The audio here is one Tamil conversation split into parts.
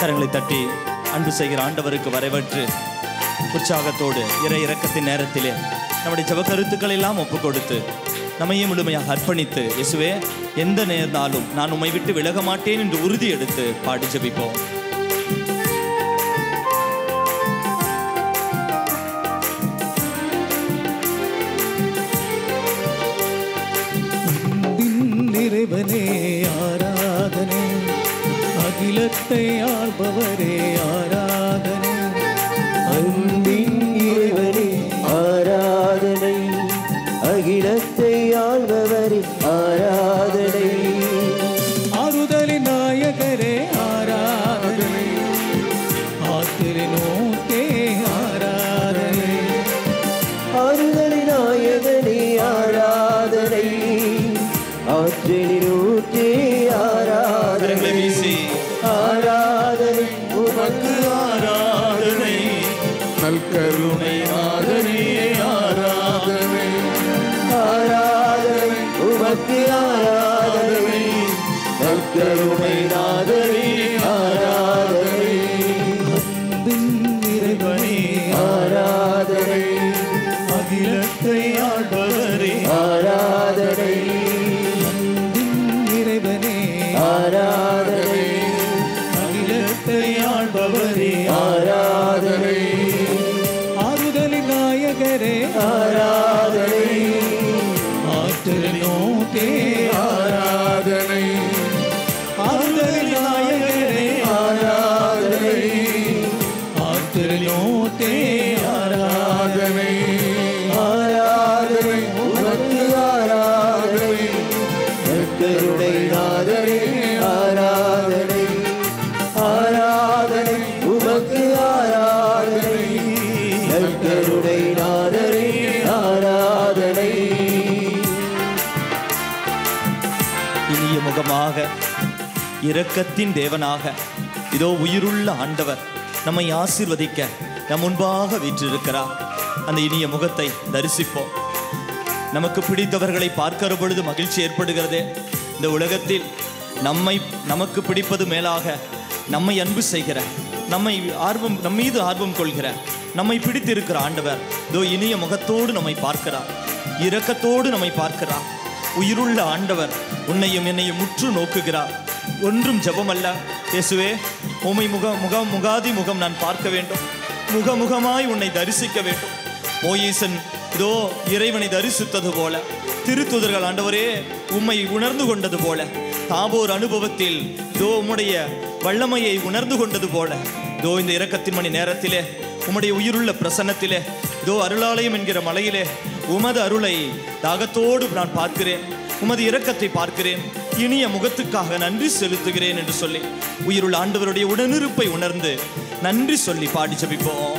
கரங்களை தட்டி அன்பு செய்கிற ஆண்டவருக்கு வரவேற்று உற்சாகத்தோடு இறை இரக்கத்தின் நேரத்திலே நம்முடைய ஜெப கருத்துக்களை எல்லாம் ஒப்பு கொடுத்து நம்மையே முழுமையாக அர்ப்பணித்து, இயேசுவே எந்த நேர்ந்தாலும் நான் உம்மை விட்டு விலக மாட்டேன் என்று உறுதி எடுத்து பாடி ஜெபிப்போம். இறைவனே ஆராதனை, அகிலத்தை ஆள்பவரே ஆராதனை. அன்பின் இறைவனே ஆராதனை, அகிலத்தை ஆள்பவரே ஆராதனை. ஆறுதலின் நாயகரே ஆராதனை, ஆத்திரனோக்கே ஆராதனை. ஆறுதலின் நாயகனே ஆராதனை, ஆற்றினூற்றே ஆராதனை. ஆராதனை உமக்கு ஆராதனை, நல்கருணை ஆதரே ஆராதனை. ஆராதனை உமக்கு ஆராதனை, நல்கருணை ஆதரே ஆராதனை. அன்பின் இறைவனே ஆராதனை, அகிலத்தை ஆள்பவரே ஆராதனை. இறைவனே ஆராதனை, அகிலத்தை ஆள்பவரே ஆராதனை. ஆறுதலின் நாயகரே ஆராதனை, ஆற்றலினோக்கே ஆராதனை. ஆறுதலின் நாயகரே ஆராதனை, ஆற்றலினோக்கே ஆராதனை. ஆராதனை உமக்கு ஆராதனை, நற்கருணை ஆதரே ஆராதனை. ஆராதனை உமக்கு ஆராதனை, நற்கருணை ஆதரே ஆராதனை. இனிய முகமாக இரக்கத்தின் தேவனாக இதோ உயிருள்ள ஆண்டவர் நம்மை ஆசீர்வதிக்க நம் முன்பாக வீற்றிருக்கிறார். அந்த இனிய முகத்தை தரிசிப்போம். நமக்கு பிடித்தவர்களை பார்க்கிற பொழுது மகிழ்ச்சி ஏற்படுகிறதே. இந்த உலகத்தில் நமக்கு பிடிப்பது மேலாக நம்மை அன்பு செய்கிற, நம் மீது ஆர்வம் கொள்கிற, நம்மை பிடித்திருக்கிற ஆண்டவர் இதோ இனிய முகத்தோடு நம்மை பார்க்கிறார், இரக்கத்தோடு நம்மை பார்க்கிறார். உயிருள்ள ஆண்டவர் உன்னையும் என்னையும் முற்று நோக்குகிறார். ஒன்றும் ஜெபமல்ல, இயேசுவே உம்மை முகாதி முகம் நான் பார்க்க வேண்டும், முகமுகமாய் உன்னை தரிசிக்க வேண்டும். மோயேசன் இதோ இறைவனை தரிசித்தது போல, திருத்தூதர்கள் ஆண்டவரே உம்மை உணர்ந்து கொண்டது போல, தாபோர் அனுபவத்தில் இதோ உம்முடைய வல்லமையை உணர்ந்து கொண்டது போல, இதோ இந்த இரக்கத்தின் மணி நேரத்திலே உம்முடைய உயிருள்ள பிரசன்னத்திலே இதோ அருளாலயம் என்கிற மலையிலே உமது அருளை தாகத்தோடு நான் பார்க்கிறேன், உமது இரக்கத்தை பார்க்கிறேன், இனிய முகத்துக்காக நன்றி செலுத்துகிறேன் என்று சொல்லி உயிருள்ள ஆண்டவருடைய உடனிருப்பை உணர்ந்து நன்றி சொல்லி பாடி ஜெபிப்போம்.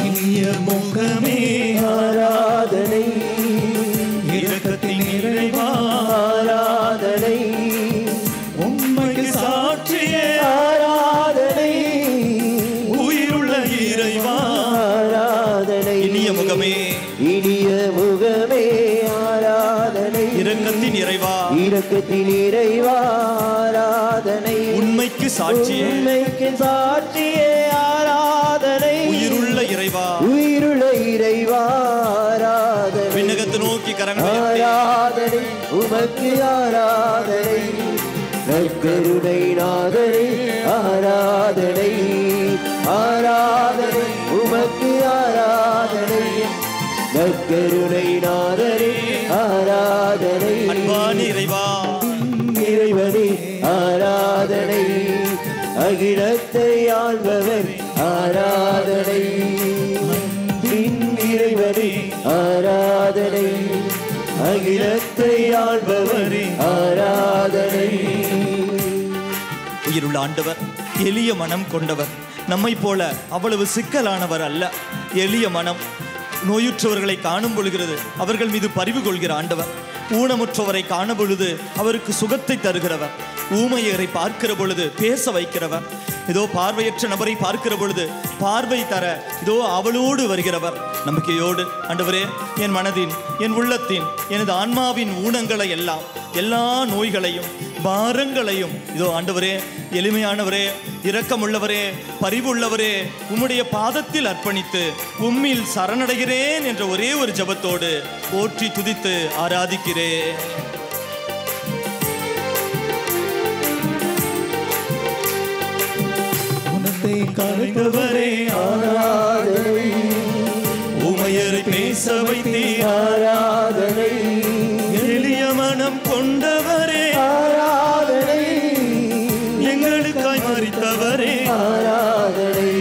இனிய முகமே ஆராதனை, இரக்கத்தின் இறைவா ஆராதனை. உம்மைக்கு சாட்சியே ஆராதனை, உயிருள்ள இறைவா ஆராதனை. இனிய முகமே இனிய முகமே ஆராதனை, இரக்கத்தின் இறைவா இரக்கத்தின் இறைவா ஆராதனை. உண்மைக்கு சாட்சியே உண்மைக்கு சாட்சியே ஆராதனை, உயிருள்ள இறைவா உயிருள்ள இறைவா ஆராதனை. விண்ணகத்தை நோக்கி கரங்களை ஆராதனை உமக்கு ஆராதனை, நற்கருணை நாதனை ஆராதனை. ஆராதனை உமக்கு ஆராதனை, நற்கருணை நாதனை ஆராதனை. அன்பான இறைவா இறைவனே ஆராதனை, அகிலத்தை ஆள்பவர் ஆராதனை. இறைவனே ஆராதனை, அகிலத்தை ஆள்பவர் ஆராதனை. உயிருள்ள ஆண்டவர் எளிய மனம் கொண்டவர், நம்மை போல அவ்வளவு சிக்கலானவர் அல்ல. எளிய மனம், நோயுற்றவர்களை காணும் பொழுகிறது அவர்கள் மீது பரிவு கொள்கிற ஆண்டவர். ஊனமுற்றவரை காண பொழுது அவருக்கு சுகத்தை தருகிறவர். ஊமையரை பார்க்கிற பொழுது பேச வைக்கிறவர். இதோ பார்வையற்ற நபரை பார்க்கிற பொழுது பார்வை தர இதோ அவளோடு வருகிறவர். நம்பிக்கையோடு ஆண்டவரே, என் மனதின், என் உள்ளத்தின், எனது ஆன்மாவின் ஊனங்களை எல்லாம், எல்லா நோய்களையும் பாரங்களையும் இதோ ஆண்டவரே, எளிமையானவரே, இரக்கமுள்ளவரே, பரிவுள்ளவரே, உம்முடைய பாதத்தில் அர்ப்பணித்து உம்மில் சரணடைகிறேன் என்ற ஒரே ஒரு ஜெபத்தோடு போற்றி துதித்து ஆராதிக்கிறேன். உனத்தை கலைந்தவரே ஆராதனை, உமையரை பேச வைத்தே ஆராதனை, எளிய மனம் கொண்டவரே, ஆராதனை, எங்களுக்காய் மரித்தவரே, ஆராதனை,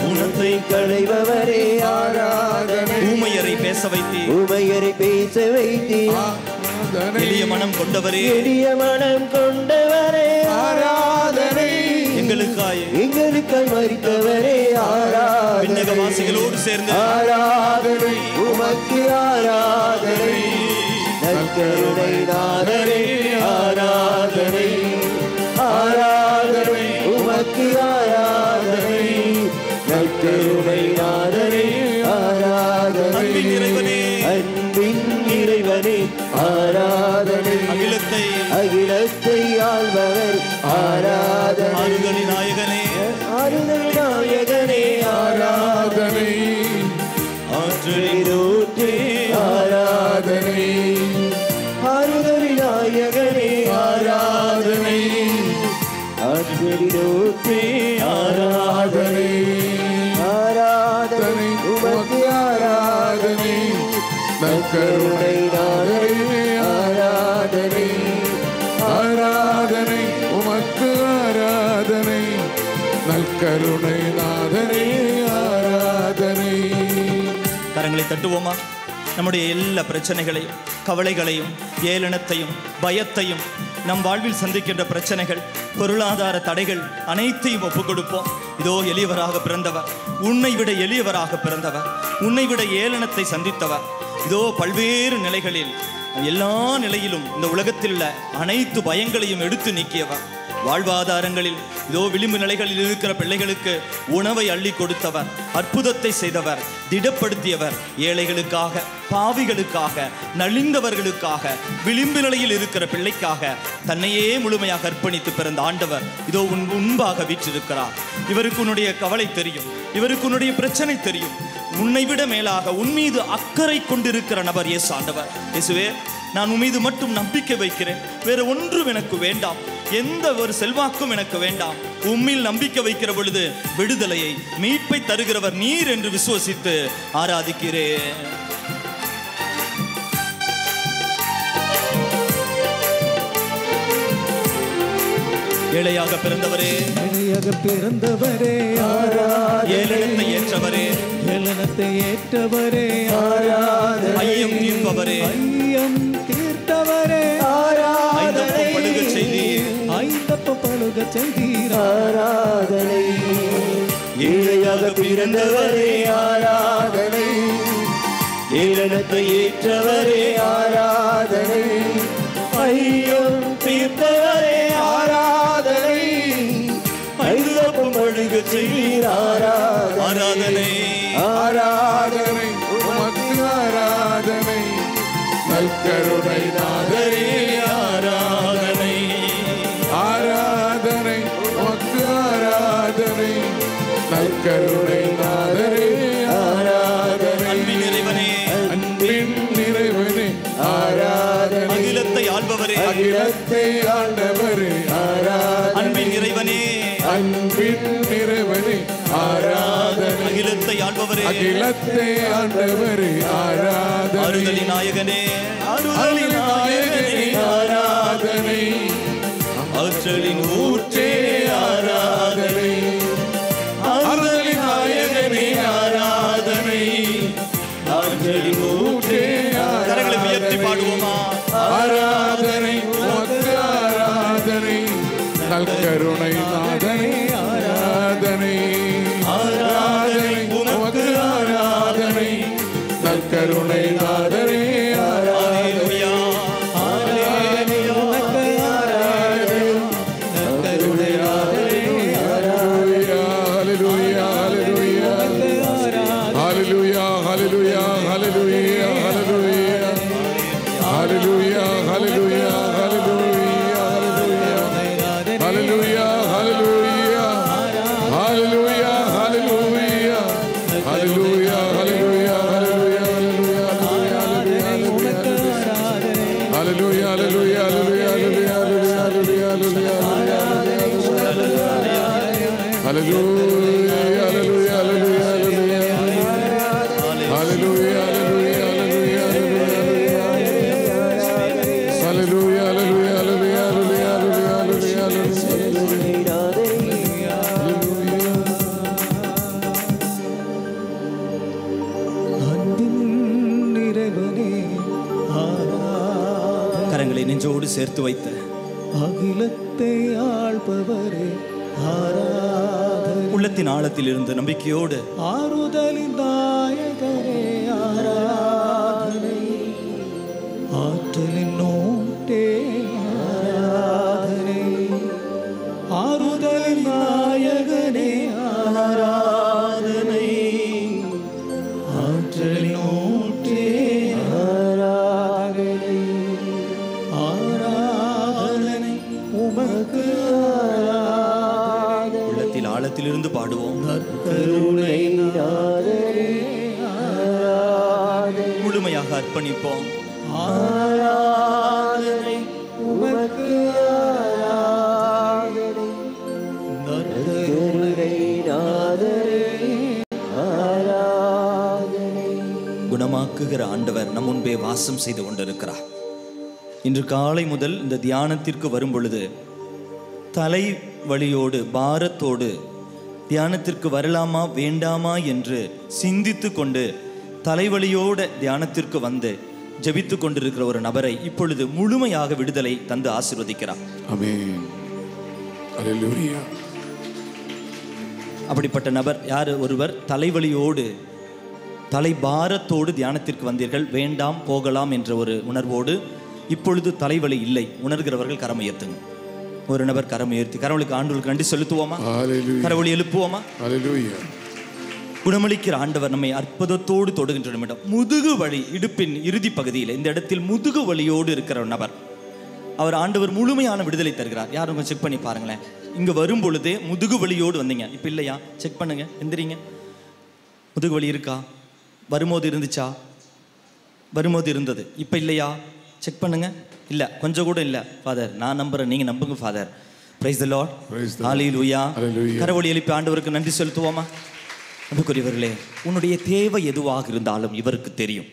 உனத்தை களைபவரே ஆராதனை, உமையரை பேச வைத்தே உமையரை பேச வைத்தே எளிய மனம் கொண்டவரே, எளிய மனம் கொண்டவரே ஆராதனை, எங்களுக்காய் மரித்தவரே ஆராதனை, விண்ணகவாசிகளோடு சேர்ந்து ஆராதனை, உமக்கு ஆராதனை, நற்கருணை நாதரே ஆராதனை, ஆராதனை, உமக்கு ஆராதனை, நற்கருணை நாதரே ஆராதனை, அன்பின் இறைவனே, அன்பின் இறைவனே ஆராதனை, அகிலத்தை ஆள்பவர் ஆராதனை, ஆறுதலின் நாயகனே, ஆறுதல் நாயகனே ஆராதனை, ஆற்றலிலூற்றே ஆராதனை, ஆறுதல் நாயகனே ஆராதனை, ஆற்றலிலூற்றே ஆராதனை, ஆராதனை, உமக்கு ஆராதனை, நற்கருணை நாதரே ஆராதனை, ஆராதனை, உமக்கு ஆராதனை, நற்கருணை நாதரே ஆராதனை. கரங்களை தட்டுவோமா? நம்முடைய எல்லா பிரச்சனைகளையும், கவலைகளையும், ஏளனத்தையும், பயத்தையும், நம் வாழ்வில் சந்திக்கின்ற பிரச்சனைகள், பொருளாதார தடைகள் அனைத்தையும் ஒப்புக் கொடுப்போம். இதோ எளியவராக பிறந்தவர், உன்னை விட எளியவராக பிறந்தவர், உன்னை விட ஏளனத்தை சந்தித்தவர், இதோ பல்வேறு நிலைகளில், எல்லா நிலையிலும் இந்த உலகத்தில் உள்ள அனைத்து பயங்களையும் எடுத்து நீக்கியவர், வாழ்வாதாரங்களில் இதோ விளிம்பு நிலைகளில் இருக்கிற பிள்ளைகளுக்கு உணவை அள்ளி கொடுத்தவர், அற்புதத்தை செய்தவர், திடப்படுத்தியவர், ஏழைகளுக்காக, பாவிகளுக்காக, நலிந்தவர்களுக்காக, விளிம்பு நிலையில் இருக்கிற பிள்ளைக்காக தன்னையே முழுமையாக அர்ப்பணித்து பிறந்த ஆண்டவர் இதோ உன் முன்பாக வீற்றிருக்கிறார். இவருக்கு உன்னுடைய கவலை தெரியும், இவருக்கு உன்னுடைய பிரச்சனை தெரியும். உன்னை விட மேலாக உன் மீது அக்கறை கொண்டிருக்கிற நபர் இயேசு ஆண்டவர். இயேசுவே, நான் உன் மீது மட்டும் நம்பிக்கை வைக்கிறேன், வேற ஒன்றும் எனக்கு வேண்டாம், எந்த ஒரு செல்வாக்கும் எனக்கு வேண்டாம். உம்மில் நம்பிக்கை வைக்கிற பொழுது விடுதலையை, மீட்பை தருகிறவர் நீர் என்று விசுவசித்து ஆராதிக்கிறேன். ஏழையாக பிறந்தவரே, ஏளனத்தை ஏற்றவரே, ஐயம் தீர்ப்பவரே, ஆராதனை, ஏழையாக பிறந்தவரே ஆராதனை, ஏளனத்தை ஏற்றவரே ஆராதனை, ஐயம் தீர்ப்பவரே ஆராதனை, ஐந்தப்பம் பழுக செய்தீர் ஆராதனை, ஆராதனை, உமக்கு ஆராதனை, நற்கருணை நாதரே ஆராதனை, ஆராதனை, உமக்கு ஆராதனை, நற்கருணை நாதரே ஆராதனை, அன்பின் இறைவனே, அன்பின் நிறைவனே ஆராதனை, அகிலத்தை ஆள்பவரே, அகிலத்தை ஆண்டவரே ஆராதனை, அன்பின் இறைவனே, அன்பின் நிறைவனே ஆராதனை, அகிலத்தை ஆள்பவரே, அகிலத்தை ஆண்டவரே ஆராதனை, ஆறுதலின் நாயகனே, ஆறுதலின் நாயகனே ஆராதனை, ஆற்றலின் ஊற்றே ஆராதனை, ஆறுதலின் நாயகனே ஆராதனை, ஆறுதலின் ஊற்றே கரங்களை உயர்த்தி பாடுவோமா? ஆராதனை, உமக்கு ஆராதனை, நற்கருணை நாதனே ஆராதனை, ஆராதனை, உமக்கு ஆராதனை, நற்கருணை நாதனே ஆராதனை, ஆராதனை, உமக்கு ஆராதனை, நற்கருணை நாதனே ஆராதனை. ஹல்லேலூயா, ஹல்லேலூயா, ஹல்லேலூயா, ஹல்லேலூயா, ஹல்லேலூயா, ஹல்லேலூயா, ஹல்லேலூயா, ஹல்லேலூயா, ஹல்லேலூயா, Hallelujah, hallelujah. Hallelujah, hallelujah. Hallelujah, hallelujah, hallelujah, hallelujah. Hallelujah, hallelujah, hallelujah, hallelujah, hallelujah, hallelujah. Hallelujah, hallelujah, hallelujah, hallelujah. Hallelujah, hallelujah, hallelujah, hallelujah. Hallelujah, hallelujah, hallelujah, hallelujah, கரங்களை நெஞ்சோடு சேர்த்து வைத்த அகிலத்தை ஆள்பவரே ஆராதனை. உள்ளத்தின் ஆழத்தில் இருந்து நம்பிக்கையோடு ஆறுதலின் நாயகரே ஆராதனை. ஆற்றலின் நோட்டே ஆராதனை. ஆறுதலின் நாயகனே ஆராதனை. ஆற்றலின் நோட்டே ஆராதனை. ஆராதனை உமக்கு ஆராதனை. உள்ளத்தின் ஆழத்தில் இருந்து பாடுவோம். கருணை நாதரே ஆராதனை. முழுமையாக அர்ப்பணிப்போம். ஆராதனை உமக்கு ஆராதனை. கருணை நாதரே ஆராதனை. குணமாக்குகிற ஆண்டவர் நம் முன்பே வாசம் செய்து கொண்டிருக்கிறார். இன்று காலை முதல் இந்த தியானத்திற்கு வரும் பொழுது தலை வலியோடு பாரத்தோடு தியானத்திற்கு வரலாமா வேண்டாமா என்று சிந்தித்து கொண்டு தலைவலியோட தியானத்திற்கு வந்து ஜெபித்து கொண்டிருக்கிற ஒரு நபரை இப்பொழுது முழுமையாக விடுதலை தந்து ஆசீர்வதிக்கிறார். ஆமென். ஹalleluya. அப்படிப்பட்ட நபர் யார்? ஒருவர் தலைவலியோடு தலை பாரத்தோடு தியானத்திற்கு வந்தீர்கள், வேண்டாம் போகலாம் என்ற ஒரு உணர்வோடு இப்பொழுது தலைவலி இல்லை உணர்கிறவர்கள் கரம் உயர்த்துங்க. ஒரு நபர் கரம் உயர்த்தி கரவளுக்கு ஆண்டவருக்கு நன்றி செலுத்துவோமா? ஹalleluya. கரவொலி எழுப்புவோமா? ஹalleluya. குணமளிக்கிற ஆண்டவர் நம்மை அற்புதத்தோடு தொடுகின்ற நிமிடம். முதுகு வலி, இடுப்பின் இறுதி பகுதியில் இந்த இடத்தில் முதுகு வலியோடு இருக்கிற நபர், அவர் ஆண்டவர் முழுமையான விடுதலை தருகிறார். யாரும் கொஞ்சம் செக் பண்ணி பாருங்களேன். இங்க வரும் பொழுதே முதுகு வலியோடு வந்தீங்க, இப்ப இல்லையா? செக் பண்ணுங்க, எந்திரிங்க. முதுகு வலி இருக்கா? வரும்போது இருந்துச்சா? வரும்போது இருந்தது, இப்ப இல்லையா? செக் பண்ணுங்க. இல்ல, கொஞ்சம் கூட இல்ல. ஃபாதர் நான் நம்புறேன், நீங்க நம்புங்க ஃபாதர். Praise the Lord. ஹalleluya. கரவொலி எழுப்பி ஆண்டவருக்கு நன்றி செலுத்துவோமா? அன்புக்குரியவர்களே, உன்னுடைய தேவை எதுவாக இருந்தாலும் இவருக்கு தெரியும்.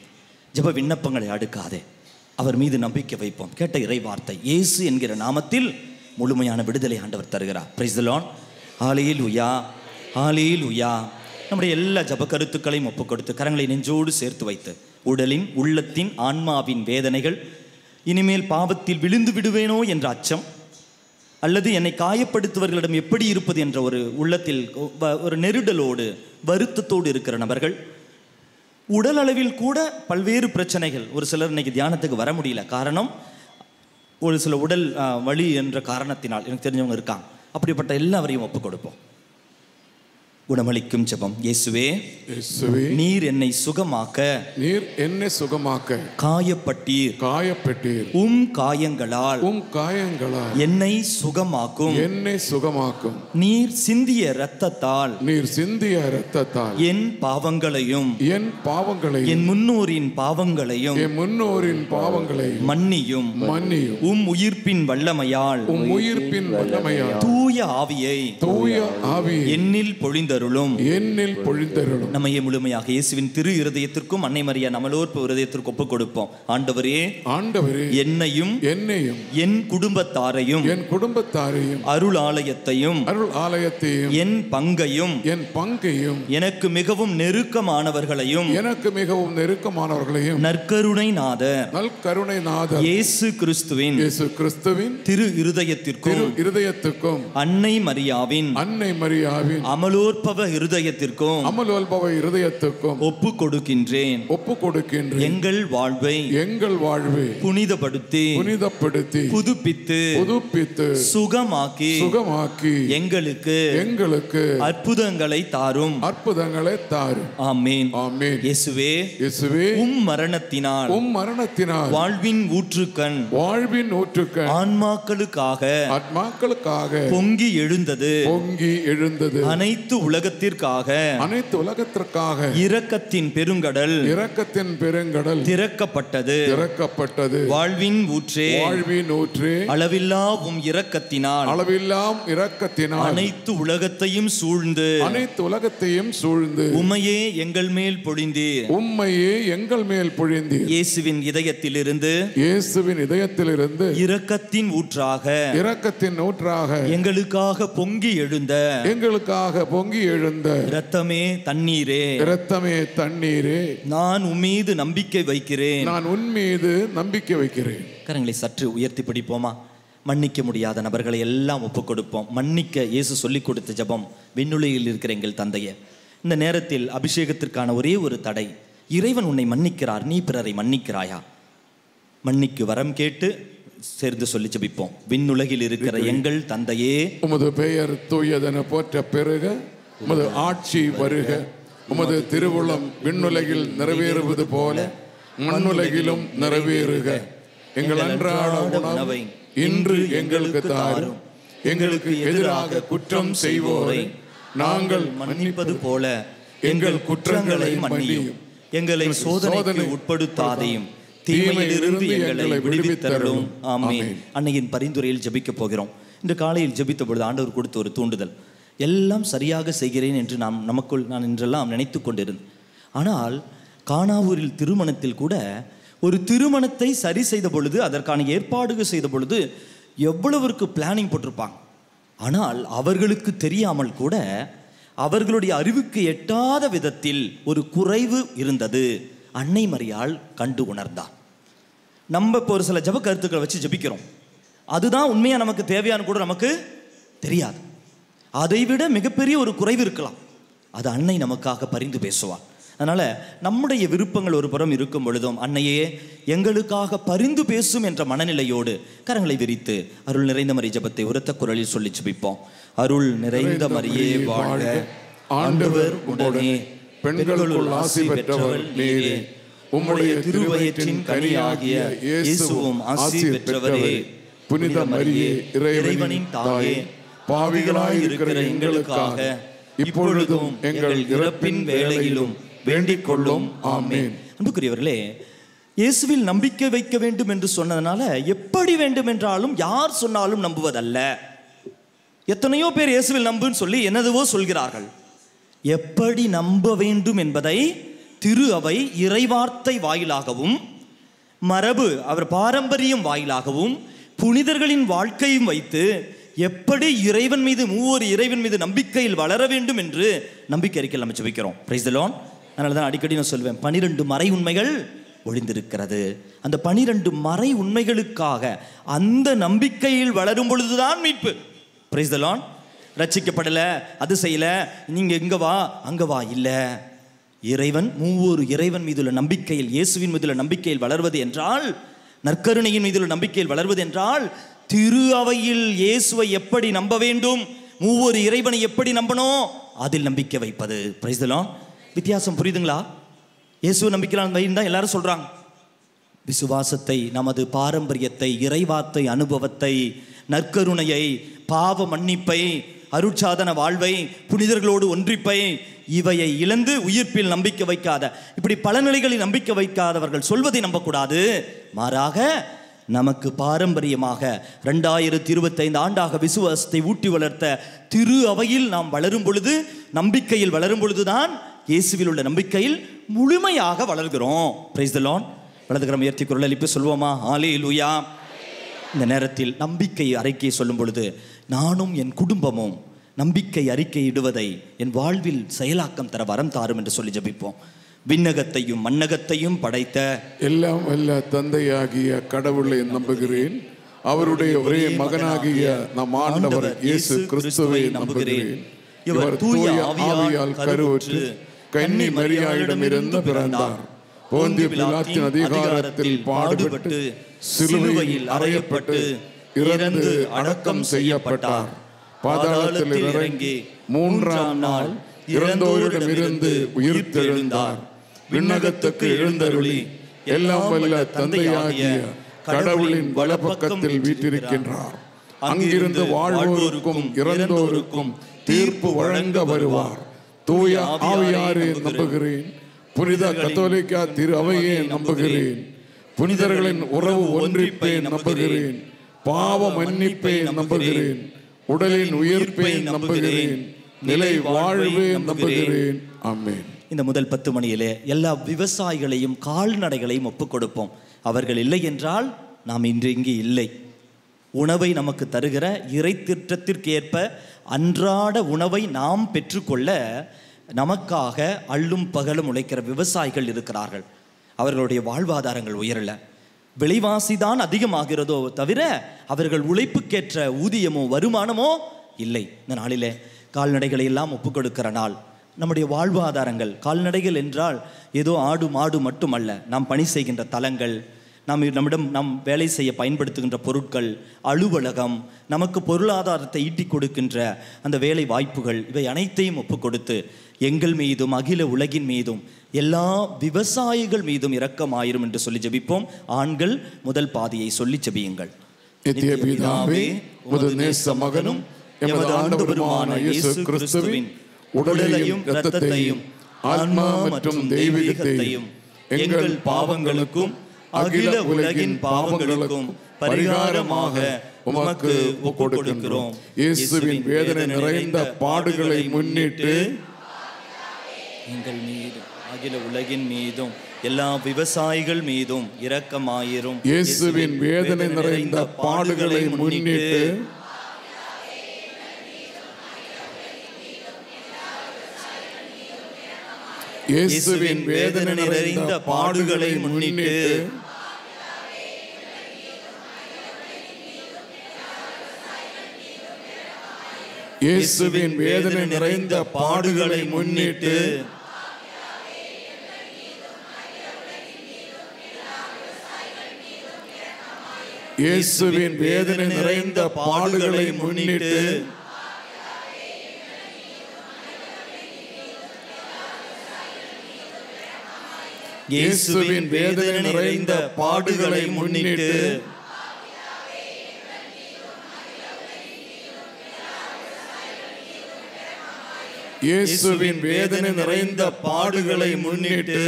ஜெப விண்ணப்பங்களை அடுக்காதே, அவர் மீது நம்பிக்கை வைப்போம். கேட்ட இறை வார்த்தை இயேசு என்கிற நாமத்தில் முழுமையான விடுதலை ஆண்டவர் தருகிறார். Praise the Lord. ஹalleluya, ஹalleluya. நம்முடைய எல்லா ஜெப கருத்துக்களையும் ஒப்புக் கொடுத்து கரங்களை நெஞ்சோடு சேர்த்து வைத்து உடலின், உள்ளத்தின், ஆன்மாவின் வேதனைகள், இனிமேல் பாவத்தில் விழுந்து விடுவேனோ என்ற அச்சம், அல்லது என்னை காயப்படுத்துவர்களிடம் எப்படி இருப்பது என்ற ஒரு உள்ளத்தில் ஒரு நெருடலோடு வருத்தத்தோடு இருக்கிற நபர்கள், உடல் அளவில் கூட பல்வேறு பிரச்சனைகள். ஒரு சிலர் இன்னைக்கு தியானத்துக்கு வர முடியல, காரணம் ஒரு சில உடல் வலி என்ற காரணத்தினால் எனக்கு தெரிஞ்சவங்க இருக்காங்க. அப்படிப்பட்ட எல்லாவரையும் ஒப்புக் கொடுப்போம். குணமளிக்கும் ஜெபம். இயேசுவே, இயேசுவே, நீர் என்னை சுகமாக்க, நீர் என்னை சுகமாக்க காயப்பட்டீர், காயப்பட்டீர். காயங்களால், காயங்களால் என்னை சுகமாக்கும், என்னை சுகமாக்கும். நீர் சிந்திய இரத்தத்தால், நீர் சிந்திய இரத்தத்தால் என் பாவங்களையும், என் பாவங்களையும், என் முன்னோரின் பாவங்களையும், என் முன்னோரின் பாவங்களையும் மன்னியும். மன்னியும். உயிர்ப்பின் வல்லமையால், உயிர்ப்பின் வல்லமையால் தூய ஆவியை, தூய ஆவியை என்னில் பொழிந்தருளும். என்னில் பொழிந்தருளும். நம்மையே முழுமையாக இயேசுவின் திரு இருதயத்திற்கும் அன்னை மரியா நமலோர் இருதயத்திற்கும் ஒப்புக் கொடுப்போம். ஆண்டவரே, ஆண்டவரே, என்னையும் என் குடும்பத்தாரையும், என் குடும்பத்தாரையும், அருள் ஆலயத்தையும், அருள் ஆலயத்தையும், என் பங்கையும், எனக்கு மிகவும் நெருக்கமானவர்களையும், எனக்கு மிகவும் நெருக்கமானவர்களையும், நற்கருணை நாதர் இயேசு கிறிஸ்துவின் திரு இருதயத்திற்கும், இருதயத்துக்கும், அன்னை மரியாவின் அமலோற்ப அமலோற்பவ இருதயத்திற்கும் ஒப்பு கொடுக்கின்றேன். எங்கள் வாழ்வை புனிதப்படுத்தி புதுப்பித்து சுகமாக்கி எங்களுக்கு அற்புதங்களை தாரும். ஆமென். இயேசுவே, உம் மரணத்தினால் வாழ்வின் ஊற்றுக்கண் ஆன்மாக்களுக்காக பொங்கி எழுந்தது. அனைத்து உலகத்திற்காக இரக்கத்தின் பெருங்கடல் திறக்கப்பட்டது. வாழ்வின் ஊற்றே அளவில்லா உம் இரக்கத்தினால் அனைத்து உலகத்தையும் சூழ்ந்து உம்மையே எங்கள் மேல் பொழிந்தீர். இயேசுவின் இதயத்திலிருந்து இரக்கத்தின் ஊற்றாக எங்களுக்காக பொங்கி எழுந்த இரத்தமே தண்ணீரே நான் உம்மீது நம்பிக்கை வைக்கிறேன். கரங்களை சற்று உயர்த்தி பிடிப்போமா? மன்னிக்க முடியாத நபர்களை எல்லாம் ஒப்புக் கொடுப்போம். மன்னிக்க இயேசு சொல்லிக் கொடுத்த ஜெபம், விண்ணுலகில் இருக்கிற எங்கள் தந்தையே. இந்த நேரத்தில் அபிஷேகத்திற்கான ஒரே ஒரு தடை, இறைவன் உன்னை மன்னிக்கிறார், நீ பிறரை மன்னிக்கிறாயா? மன்னிக்கு வரம் கேட்டு சேர்ந்து சொல்லி ஜெபிப்போம். விண்ணுலகில் இருக்கிற எங்கள் தந்தையே, உமது பெயர் தூயதென போற்ற பெருக, உமது ஆட்சி வருக, உமது திருவுளம் விண்ணுலகில் நிறைவேறுவது போல மண்ணுலகிலும் நிறைவேறுக. எங்கள் அன்றாட உணவை இன்று எங்களுக்கு தாரும். எங்களுக்கு எதிராக குற்றம் செய்வோரை நாங்கள் மன்னிப்பது போல எங்கள் குற்றங்களை மன்னியும். எங்களை சோதனைக்கு உட்படுத்தாதையும், தீமையிலிருந்து எங்களை விடுவித்தருளும். ஆமென். அன்னையின் பரிந்துரையில் ஜெபிக்க போகிறோம். இன்று காலையில் ஜெபித்த பொழுது ஆண்டவர் கொடுத்த ஒரு தூண்டுதல், எல்லாம் சரியாக செய்கிறேன் என்று நான் இன்றெல்லாம் நினைத்து கொண்டிருந்தேன். ஆனால் கானாவூரில் திருமணத்தில் கூட ஒரு திருமணத்தை சரி செய்த பொழுது, அதற்கான ஏற்பாடுகள் செய்த பொழுது எவ்வளவுக்கு பிளானிங் போட்டிருப்பாங்க. ஆனால் அவர்களுக்கு தெரியாமல் கூட அவர்களுடைய அறிவுக்கு எட்டாத விதத்தில் ஒரு குறைவு இருந்தது. அன்னை மரியாள் கண்டு உணர்ந்தார். நம்ம இப்போ ஒரு சில ஜெப கருத்துக்களை வச்சு ஜெபிக்கிறோம், அதுதான் உண்மையாக நமக்கு தேவையான கூட நமக்கு தெரியாது. அதைவிட மிகப்பெரிய ஒரு குறைவு இருக்கலாம், அது அன்னை நமக்காக பரிந்து பேசுவார். அதனால் நம்முடைய விருப்பங்கள் ஒரு புறம் இருக்கும் பொழுதும், அன்னையே எங்களுக்காக பரிந்து பேசும் என்ற மனநிலையோடு கரங்களை விரித்து அருள் நிறைந்த மரி ஜெபத்தை உரத்த குரலில் சொல்லி ஜெபிப்போம். அருள் நிறைந்த மரியே வாழ்க, ஆண்டவர் உடனே பெண்களுக்குள் ஆசி பெற்றவள் நீரே. உம்முடைய திருவயிற்றின் கனியாகிய இயேசுவும் ஆசி பெற்றவரே. புனித மரியே, இறைவனின் தாயே, பாவிகளாய் இருக்கிற எங்களுக்காக இப்பொழுதும் எங்கள் இறப்பின் வேளையிலும் வேண்டிக் கொள்ளும். ஆமென். அன்புக்குரியவர்களே, இயேசுவில் நம்பிக்கை வைக்க வேண்டும் என்று சொன்னதுனால எப்படி வேண்டும் என்றாலும் யார் சொன்னாலும் நம்புவதல்ல. எத்தனையோ பேர் இயேசுவில் நம்புன்னு சொல்லி என்னதுவோ சொல்கிறார்கள். எப்படி நம்ப வேண்டும் என்பதை திரு அவை இறைவார்த்தை வாயிலாகவும், மரபு அவர் பாரம்பரியம் வாயிலாகவும், புனிதர்களின் வாழ்க்கையும் வைத்து எப்படி இறைவன் மீது, மூவர் இறைவன் மீது நம்பிக்கையில் வளர வேண்டும் என்று நம்பிக்கை அறிக்கையில் நம்ம ஜெபிக்கிறோம். Price the Lord. அதனால தான் அடிக்கடி நான் சொல்வேன், 12 மறை உண்மைகள் ஒளிந்திருக்கிறது. அந்த 12 மறை உண்மைகளுக்காக அந்த நம்பிக்கையில் வளரும் பொழுதுதான் மீட்பு. Price the Lord. ரட்சிக்கப்படலை, அது செய்யலை, நீங்கள் இங்கே வா அங்கே வா, இல்லை. இறைவன், மூவர் இறைவன் மீதுள்ள நம்பிக்கையில், இயேசுவின் மீதுள்ள நம்பிக்கையில் வளர்வது என்றால், நற்கருணையின் மீதுள்ள நம்பிக்கையில் வளர்வது என்றால், திரு அவையில் இயேசுவை எப்படி நம்ப வேண்டும், மூவர் இறைவனை எப்படி நம்பணும், அதில் நம்பிக்கை வைப்பது. Price the Lord. வித்தியாசம் புரியுதுங்களா? இயேசுவை நம்பிக்கலாம் தான் எல்லாரும் சொல்றாங்க. விசுவாசத்தை, நமது பாரம்பரியத்தை, இறைவார்த்தை அனுபவத்தை, நற்கருணையை, பாவ மன்னிப்பை, அருட்சாதன வாழ்வை, புனிதர்களோடு ஒன்றிப்பை, இவையை இழந்து உயிர்ப்பில் நம்பிக்கை வைக்காத, இப்படி பல நிலைகளில் நம்பிக்கை வைக்காதவர்கள் சொல்வதை நம்பக்கூடாது. மாறாக நமக்கு பாரம்பரியமாக 2025 ஆண்டாக விசுவாசத்தை ஊட்டி வளர்த்த திரு அவையில் நாம் வளரும் பொழுது, நம்பிக்கையில் வளரும் பொழுதுதான் இயேசுவில் உள்ள நம்பிக்கையில் முழுமையாக வளர்கிறோம். Price the Lord. வலதுகரம் உயர்த்தி குரல் எழுப்பி சொல்வோமா? ஹல்லேலூயா. இந்த நேரத்தில் நம்பிக்கை அறிக்கையை சொல்லும் பொழுது, நானும் என் குடும்பமும் நம்பிக்கை அறிக்கை இடுவதை என் வாழ்வில் செயலாக்கம் தர வரம் தாரும் என்று சொல்லி ஜெபிப்போம். விண்ணகத்தையும் மண்ணகத்தையும் படைத்த எல்லாம் வல்ல தந்தையாகிய கடவுளை நம்புகிறேன். அவருடைய ஒரே மகனாகிய நம் ஆண்டவர் இயேசு கிறிஸ்துவை நம்புகிறேன். இவர் தூய ஆவியால் கருவுற்று கன்னி மரியாளிடமிருந்து பிறந்தார். போந்திய பிலாத்தின் அதிகாரத்தில் பாடுபட்டு சிலுவையில் அறையப்பட்டு இறந்து அடக்கம் செய்யப்பட்டார். பாதாளத்தில் இறங்கி மூன்றாம் நாள் இறந்தோரிடமிருந்து உயிர்த்தெழுந்தார். விண்ணகத்துக்கு எழுந்தருளி எல்லாம் வல்ல தந்தையாகிய கடவுளின் வலப்பக்கத்தில் வீற்றிருக்கின்றார். அங்கிருந்து வாழ்வோருக்கும் இறந்தோருக்கும் தீர்ப்பு வழங்க வருவார். தூய ஆவியாரை நம்புகிறேன். புனித கத்தோலிக்கா திரு அவையை நம்புகிறேன். புனிதர்களின் உறவு ஒன்றிப்பை நம்புகிறேன். பாவ மன்னிப்பை நம்புகிறேன். உடலின் உயிர்ப்பை நம்புகிறேன். நிலை வாழ்வை நம்புகிறேன். ஆமென். இந்த முதல் 10 மணியிலே எல்லா விவசாயிகளையும் கால்நடைகளையும் ஒப்புக் கொடுப்போம். அவர்கள் இல்லை என்றால் நாம் இன்று இங்கு இல்லை. உணவை நமக்கு தருகிற இறை திட்டத்திற்கு ஏற்ப அன்றாட உணவை நாம் பெற்றுக்கொள்ள நமக்காக அள்ளும் பகலும் உழைக்கிற விவசாயிகள் இருக்கிறார்கள். அவர்களுடைய வாழ்வாதாரங்கள் உயரல, விலைவாசி தான் அதிகமாகிறதோ தவிர அவர்கள் உழைப்புக்கேற்ற ஊதியமோ வருமானமோ இல்லை. இந்த நாளிலே கால்நடைகளை எல்லாம் ஒப்புக் கொடுக்கிற நாள். நம்முடைய வாழ்வாதாரங்கள், கால்நடைகள் என்றால் ஏதோ ஆடு மாடு மட்டுமல்ல, நாம் பணி செய்கின்ற தலங்கள், நாம் வேலை செய்ய பயன்படுத்துகின்ற பொருட்கள், அலுவலகம், நமக்கு பொருளாதாரத்தை ஈட்டி கொடுக்கின்ற அந்த வேலை வாய்ப்புகள், இவை அனைத்தையும் ஒப்புக் கொடுத்து எங்கள் மீதும் அகில உலகின் மீதும் எல்லா விவசாயிகள் மீதும் இரக்கமாயிரும் என்று சொல்லி ஜெபிப்போம். ஆண்கள் முதல் பாதியை சொல்லி ஜெபியுங்கள். நித்திய பிதாவே, உமது நேச மகனும் எமது ஆண்டவருமான இயேசு கிறிஸ்துவின் உடலையும் இரத்தத்தையும் ஆன்மா மற்றும் தெய்வீகத்தையும் எங்கள் பாவங்களுக்கும் அகில உலகின் பாவங்களுக்கும் பரிகாரமாக உமக்கு ஒப்புக்கொடுக்கிறோம். இயேசுவின் வேதனை நிறைந்த பாடுகளை முன்னிட்டு எங்கள் மீதும் அகில உலகின் மீதும் எல்லா விவசாயிகள் மீதும் இரக்கமாயிரும். இயேசுவின் வேதனை நிறைந்த பாடுகளை முன்னிட்டு இயேசுவின் வேதனை நிறைந்த பாடுகளை முன்னிட்டு இயேசுவின் வேதனை நிறைந்த பாடுகளை முன்னிட்டு இயேசுவின் வேதனை நிறைந்த பாடுகளை முன்னிட்டு இயேசுவின் வேதனை நிறைந்த பாடுகளை முன்னிட்டு இயேசுவின் வேதனை நிறைந்த பாடுகளை முன்னிட்டு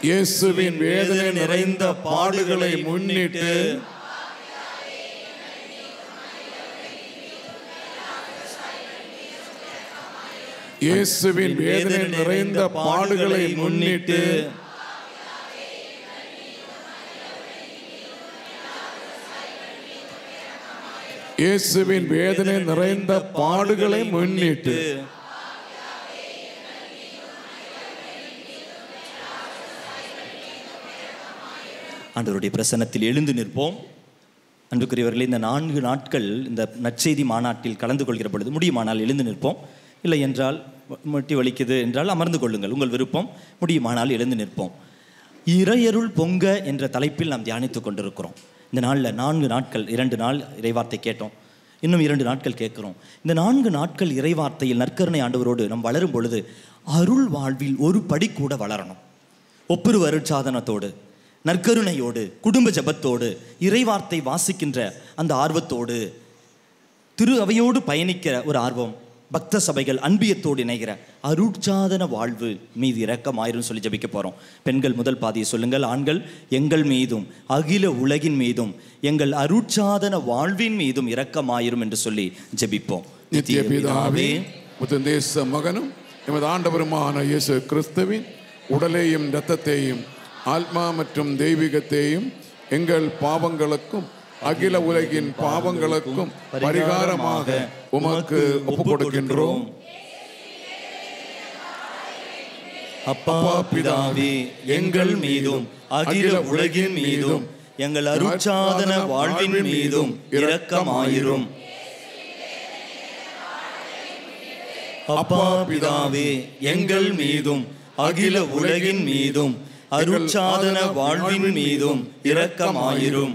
இயேசுவின் வேதனை நிறைந்த பாடுகளை முன்னிட்டு இயேசுவின் வேதனை நிறைந்த பாடுகளை முன்னிட்டு இயேசுவின் வேதனை நிறைந்த பாடுகளை முன்னிட்டு ஆண்டவருடைய பிரசன்னத்தில் எழுந்து நிற்போம். அன்புக்குரியவர்களே, இந்த 4 நாட்கள் இந்த நற்செய்தி மாநாட்டில் கலந்து கொள்கிற பொழுது முடியுமானால் எழுந்து நிற்போம். இல்லை என்றால் முட்டி வலிக்குது என்றால் அமர்ந்து கொள்ளுங்கள், உங்கள் விருப்பம். முடியுமானால் எழுந்து நிற்போம். இறையருள் பொங்க என்ற தலைப்பில் நாம் தியானித்து கொண்டிருக்கிறோம். இந்த நாளில் 4 நாட்கள் 2 நாள் இறைவார்த்தை கேட்டோம், இன்னும் 2 நாட்கள் கேட்குறோம். இந்த 4 நாட்கள் இறைவார்த்தையில் நற்கருணை ஆண்டவரோடு நாம் வளரும் பொழுது அருள் வாழ்வில் ஒரு படி கூட வளரணும். ஒப்புரு அருட்சாதனத்தோடு, நற்கருணையோடு, குடும்ப ஜபத்தோடு, இறைவார்த்தை வாசிக்கின்ற அந்த ஆர்வத்தோடு, திரு அவையோடு பயணிக்கிற ஒரு ஆர்வம், பக்த சபைகள் அன்பியத்தோடு இணைகிற அருட்சாதன வாழ்வு மீது இரக்கமாயிரும் சொல்லி ஜபிக்க போகிறோம். பெண்கள் முதல் பாதியை சொல்லுங்கள். ஆண்கள் எங்கள் மீதும் அகில உலகின் மீதும் எங்கள் அருட்சாதன வாழ்வின் மீதும் இரக்கமாயிரும் என்று சொல்லி ஜபிப்போம். நித்திய பிதாவே, உமது நேச மகனும் எமது ஆண்டவருமான இயேசு கிறிஸ்துவின் உடலையும் இரத்தத்தையும் ஆத்மா மற்றும் தெய்வீகத்தையும் எங்கள் பாவங்களுக்கும் அகில உலகின் பாவங்களுக்கும் பரிகாரமாக உமக்கு ஒப்புக்கொடுக்கின்றோம். அப்பா பிதாவே, எங்கள் மீதும் அகில உலகின் மீதும் எங்கள் அருட்சாதன வாழ்வின் மீதும் இரக்கமாயிரும். அப்பா பிதாவே, எங்கள் மீதும் அகில உலகின் மீதும் அருட்சாதன வாழ்வின் மீதும் இரக்கமாயிரும்.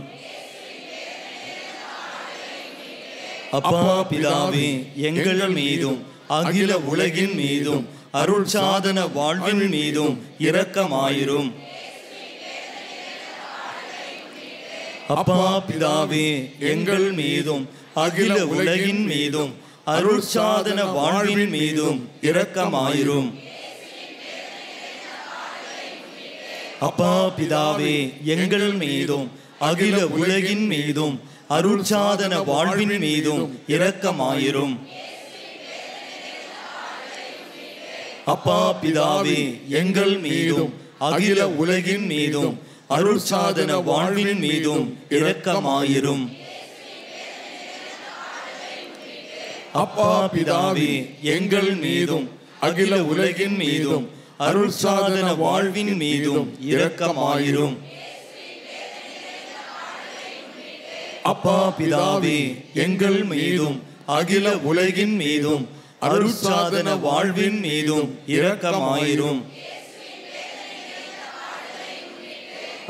அப்பா பிதாவே, எங்கள் மீதும் அகில உலகின் மீதும் அருட்சாதன வாழ்வின் மீதும் இரக்கமாயிரும். அப்பா பிதாவே, எங்கள் மீதும் அகில உலகின் மீதும் அருட்சாதன வாழ்வின் மீதும் இரக்கமாயிரும். அப்பா பிதாவே, எங்கள் மீதும் அகில உலகின் மீதும் அருட்சாதன வாழ்வின் மீதும் இரக்கமாயிரும். அப்பா பிதாவே, எங்கள் மீதும் அகில உலகின் மீதும் அருட்சாதன வாழ்வின் மீதும் இரக்கமாயிரும். அப்பா பிதாவே, எங்கள் மீதும் அகில உலகின் மீதும் அருட்சாதன வாழ்வின் மீதும் இரக்கமாயிரும். அப்பா பிதாவே, எங்கள் மீதும் அகில உலகின் மீதும் அருட்சாதன வாழ்வின் மீதும் இரக்கமாயிரும்.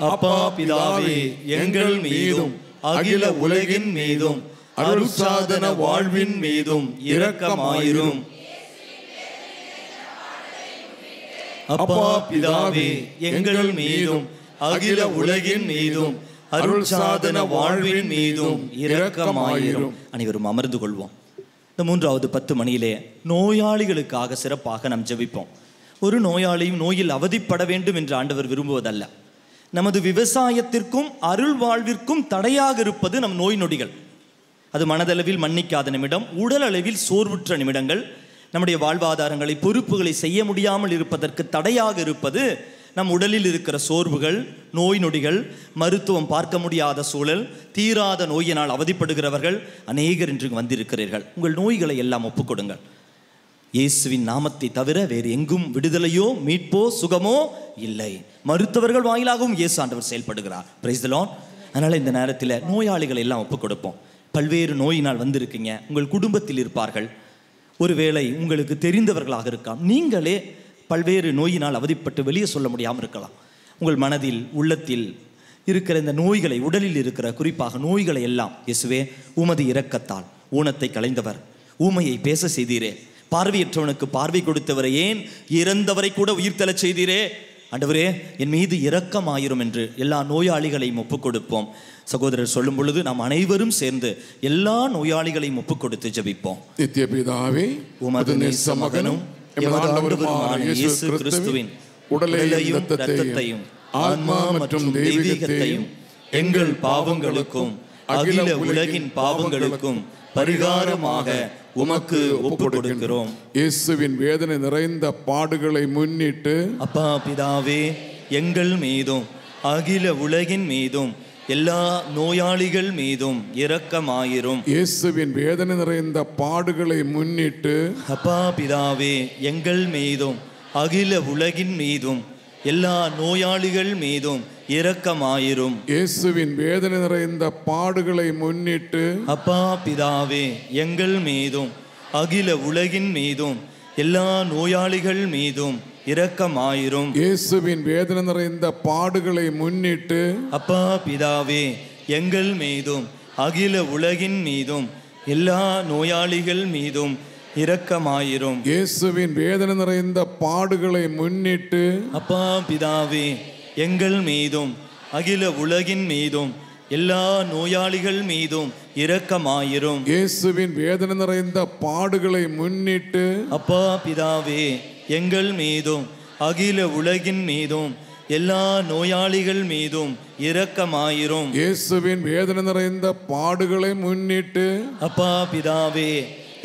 அப்பா பிதாவே, எங்கள் மீதும் அகில உலகின் மீதும் அருட்சாதன வாழ்வின் மீதும் இரக்கமாயிரும். அப்பா பிதாவே, எங்கள் மீதும் அகில உலகின் மீதும் அருட்சாதன வாழ்வின் மீதும் இரக்கமாயிரும். அனைவரும் அமர்ந்து கொள்வோம். இந்த 3வது 10 மணியிலே நோயாளிகளுக்காக சிறப்பாக நாம் ஜெபிப்போம். ஒரு நோயாளியும் நோயில் அவதிப்பட வேண்டும் என்று ஆண்டவர் விரும்புவதல்ல. நமது விவசாயத்திற்கும் அருள் வாழ்விற்கும் தடையாக இருப்பது நம் நோய் நொடிகள். அது மனதளவில் மன்னிக்காத நிமிடம், உடல் அளவில் சோர்வுற்ற நிமிடங்கள், நம்முடைய வாழ்வாதாரங்களை பொறுப்புகளை செய்ய முடியாமல் இருப்பதற்கு தடையாக இருப்பது நம் உடலில் இருக்கிற சோர்வுகள், நோய் நொடிகள், மருத்துவம் பார்க்க முடியாத சூழல், தீராத நோயினால் அவதிப்படுகிறவர்கள் அநேகர் இன்று வந்திருக்கிறீர்கள். உங்கள் நோய்களை எல்லாம் ஒப்புக்கொடுங்கள். இயேசுவின் நாமத்தை தவிர வேறு எங்கும் விடுதலையோ மீட்போ சுகமோ இல்லை. மருத்துவர்கள் வாயிலாகவும் இயேசு ஆண்டவர் செயல்படுகிறார். Price the Lord. அதனால் இந்த நேரத்தில் நோயாளிகளை எல்லாம் ஒப்புக் கொடுப்போம். பல்வேறு நோயினால் வந்திருக்கீங்க. உங்கள் குடும்பத்தில் இருப்பார்கள், ஒருவேளை உங்களுக்கு தெரிந்தவர்களாக இருக்கலாம். நீங்களே பல்வேறு நோயினால் அவதிப்பட்டு வெளியே சொல்ல முடியாமல் இருக்கலாம். உங்கள் மனதில் உள்ளத்தில் இருக்கிற இந்த நோய்களை, உடலில் இருக்கிற குறிப்பாக நோய்களை எல்லாம் இயேசுவே உமது இரக்கத்தால் ஊனத்தை களைந்தவர், ஊமையை பேச செய்தீரே, பார்வையற்றவனுக்கு பார்வை கொடுத்தவரை, ஏன் இறந்தவரை கூட உயிர்த்தெழச் செய்தீரே, ஆண்டவரே என் மீது இரக்கமாயிரும் என்று எல்லா நோயாளிகளையும் ஒப்புக் கொடுப்போம். சகோதரர் சொல்லும் பொழுது நாம் அனைவரும் சேர்ந்து எல்லா நோயாளிகளையும் ஒப்புக் கொடுத்து ஜெபிப்போம். நித்திய பிதாவே, உமது நேச மகனும் எமது ஆண்டவருமான இயேசு கிறிஸ்துவின் உடலையும் இரத்தத்தையும் ஆன்மா மற்றும் தெய்வீகத்தையும் எங்கள் பாவங்களுக்கும் அகில உலகின் பாவங்களுக்கும் பரிகாரமாக உமக்கு ஒப்புக் கொடுக்கிறோம். இயேசுவின் வேதனை நிறைந்த பாடுகளை முன்னிட்டு அப்பா பிதாவே, எங்கள் மீதும் அகில உலகின் மீதும் எல்லா நோயாளிகள் மீதும் இரக்கமாயிரும். இயேசுவின் வேதனை நிறைந்த பாடுகளை முன்னிட்டு அப்பா பிதாவே, எங்கள் மீதும் அகில உலகின் மீதும் எல்லா நோயாளிகள் மீதும் இரக்கமாயிரும். இயேசுவின் வேதனை நிறைந்த பாடுகளை முன்னிட்டு அப்பா பிதாவே, எங்கள் மீதும் அகில உலகின் மீதும் எல்லா நோயாளிகள் மீதும் இரக்கமாயிரும். இயேசுவின் வேதனை நிறைந்த பாடுகளை முன்னிட்டு அப்பா பிதாவே, எங்கள் மீதும் அகில உலகின் மீதும் எல்லா நோயாளிகள் மீதும் இரக்கமாயிரும். இயேசுவின் வேதனை நிறைந்த பாடுகளை முன்னிட்டு அப்பா பிதாவே, எங்கள் மீதும் அகில உலகின் மீதும் எல்லா நோயாளிகள் மீதும் இரக்கமாயிரும். இயேசுவின் வேதனை நிறைந்த பாடுகளை முன்னிட்டு அப்பா பிதாவே, எங்கள் மீதும் அகில உலகின் மீதும் எல்லா நோயாளிகள் மீதும் இரக்கமாயிரும். இயேசுவின் வேதனை நிறைந்த பாடுகளை முன்னிட்டு அப்பா பிதாவே,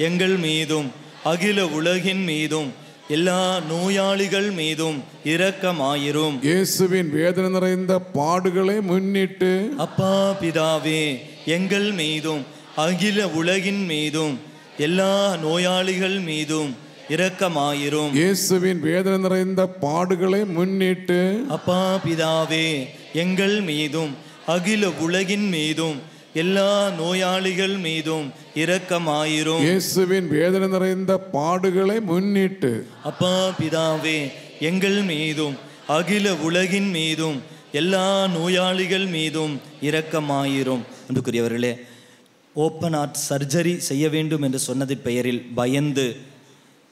எங்கள் மீதும் அகில உலகின் மீதும் எல்லா நோயாளிகள் மீதும் இரக்கமாயிரும். இயேசுவின் வேதனை நிறைந்த பாடுகளை முன்னிட்டு அப்பா பிதாவே, எங்கள் மீதும் அகில உலகின் மீதும் எல்லா நோயாளிகள் மீதும் இரக்கமாயிரும். இயேசுவின் வேதனை நிறைந்த பாடுகளை முன்னிட்டு அப்பா பிதாவே, எங்கள் மீதும் அகில உலகின் மீதும் எல்லா நோயாளிகள் மீதும் இரக்கமாயிரும். இயேசுவின் வேதனை நிறைந்த பாடுகளை முன்னிட்டு அப்பா பிதாவே, எங்கள் மீதும் அகில உலகின் மீதும் எல்லா நோயாளிகள் மீதும் இரக்கமாயிரும். அன்புக்குரியவர்களே, ஓப்பன் ஹார்ட் சர்ஜரி செய்ய வேண்டும் என்று சொன்னதின் பெயரில் பயந்து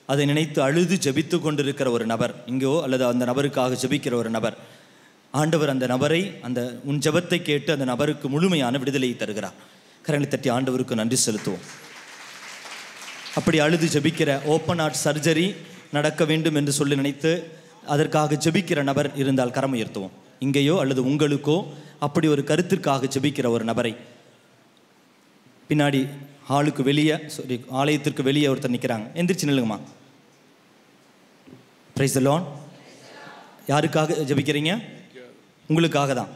அதை நினைத்து அழுது ஜெபித்து கொண்டிருக்கிற ஒரு நபர் இங்கோ, அல்லது அந்த நபருக்காக ஜெபிக்கிற ஒரு நபர், ஆண்டவர் அந்த நபரை, அந்த உன் ஜெபத்தை கேட்டு அந்த நபருக்கு முழுமையான விடுதலை தருகிறார். கரங்களை தட்டி ஆண்டவருக்கு நன்றி செலுத்துவோம். அப்படி அழுது ஜெபிக்கிற, ஓப்பன் ஹார்ட் சர்ஜரி நடக்க வேண்டும் என்று சொல்லி நினைத்து அதற்காக ஜெபிக்கிற நபர் இருந்தால் கரம் உயர்த்துவோம். இங்கேயோ அல்லது உங்களுக்கோ அப்படி ஒரு கருத்திற்காக ஜெபிக்கிற ஒரு நபரை, பின்னாடி ஹாலுக்கு வெளியே, ஆலயத்திற்கு வெளியே ஒருத்தர் நிற்கிறாங்க, எந்திரிச்சு நில்லுங்கம்மா. Price the Lord. யாருக்காக ஜெபிக்கிறீங்க? உங்களுக்காக தான்.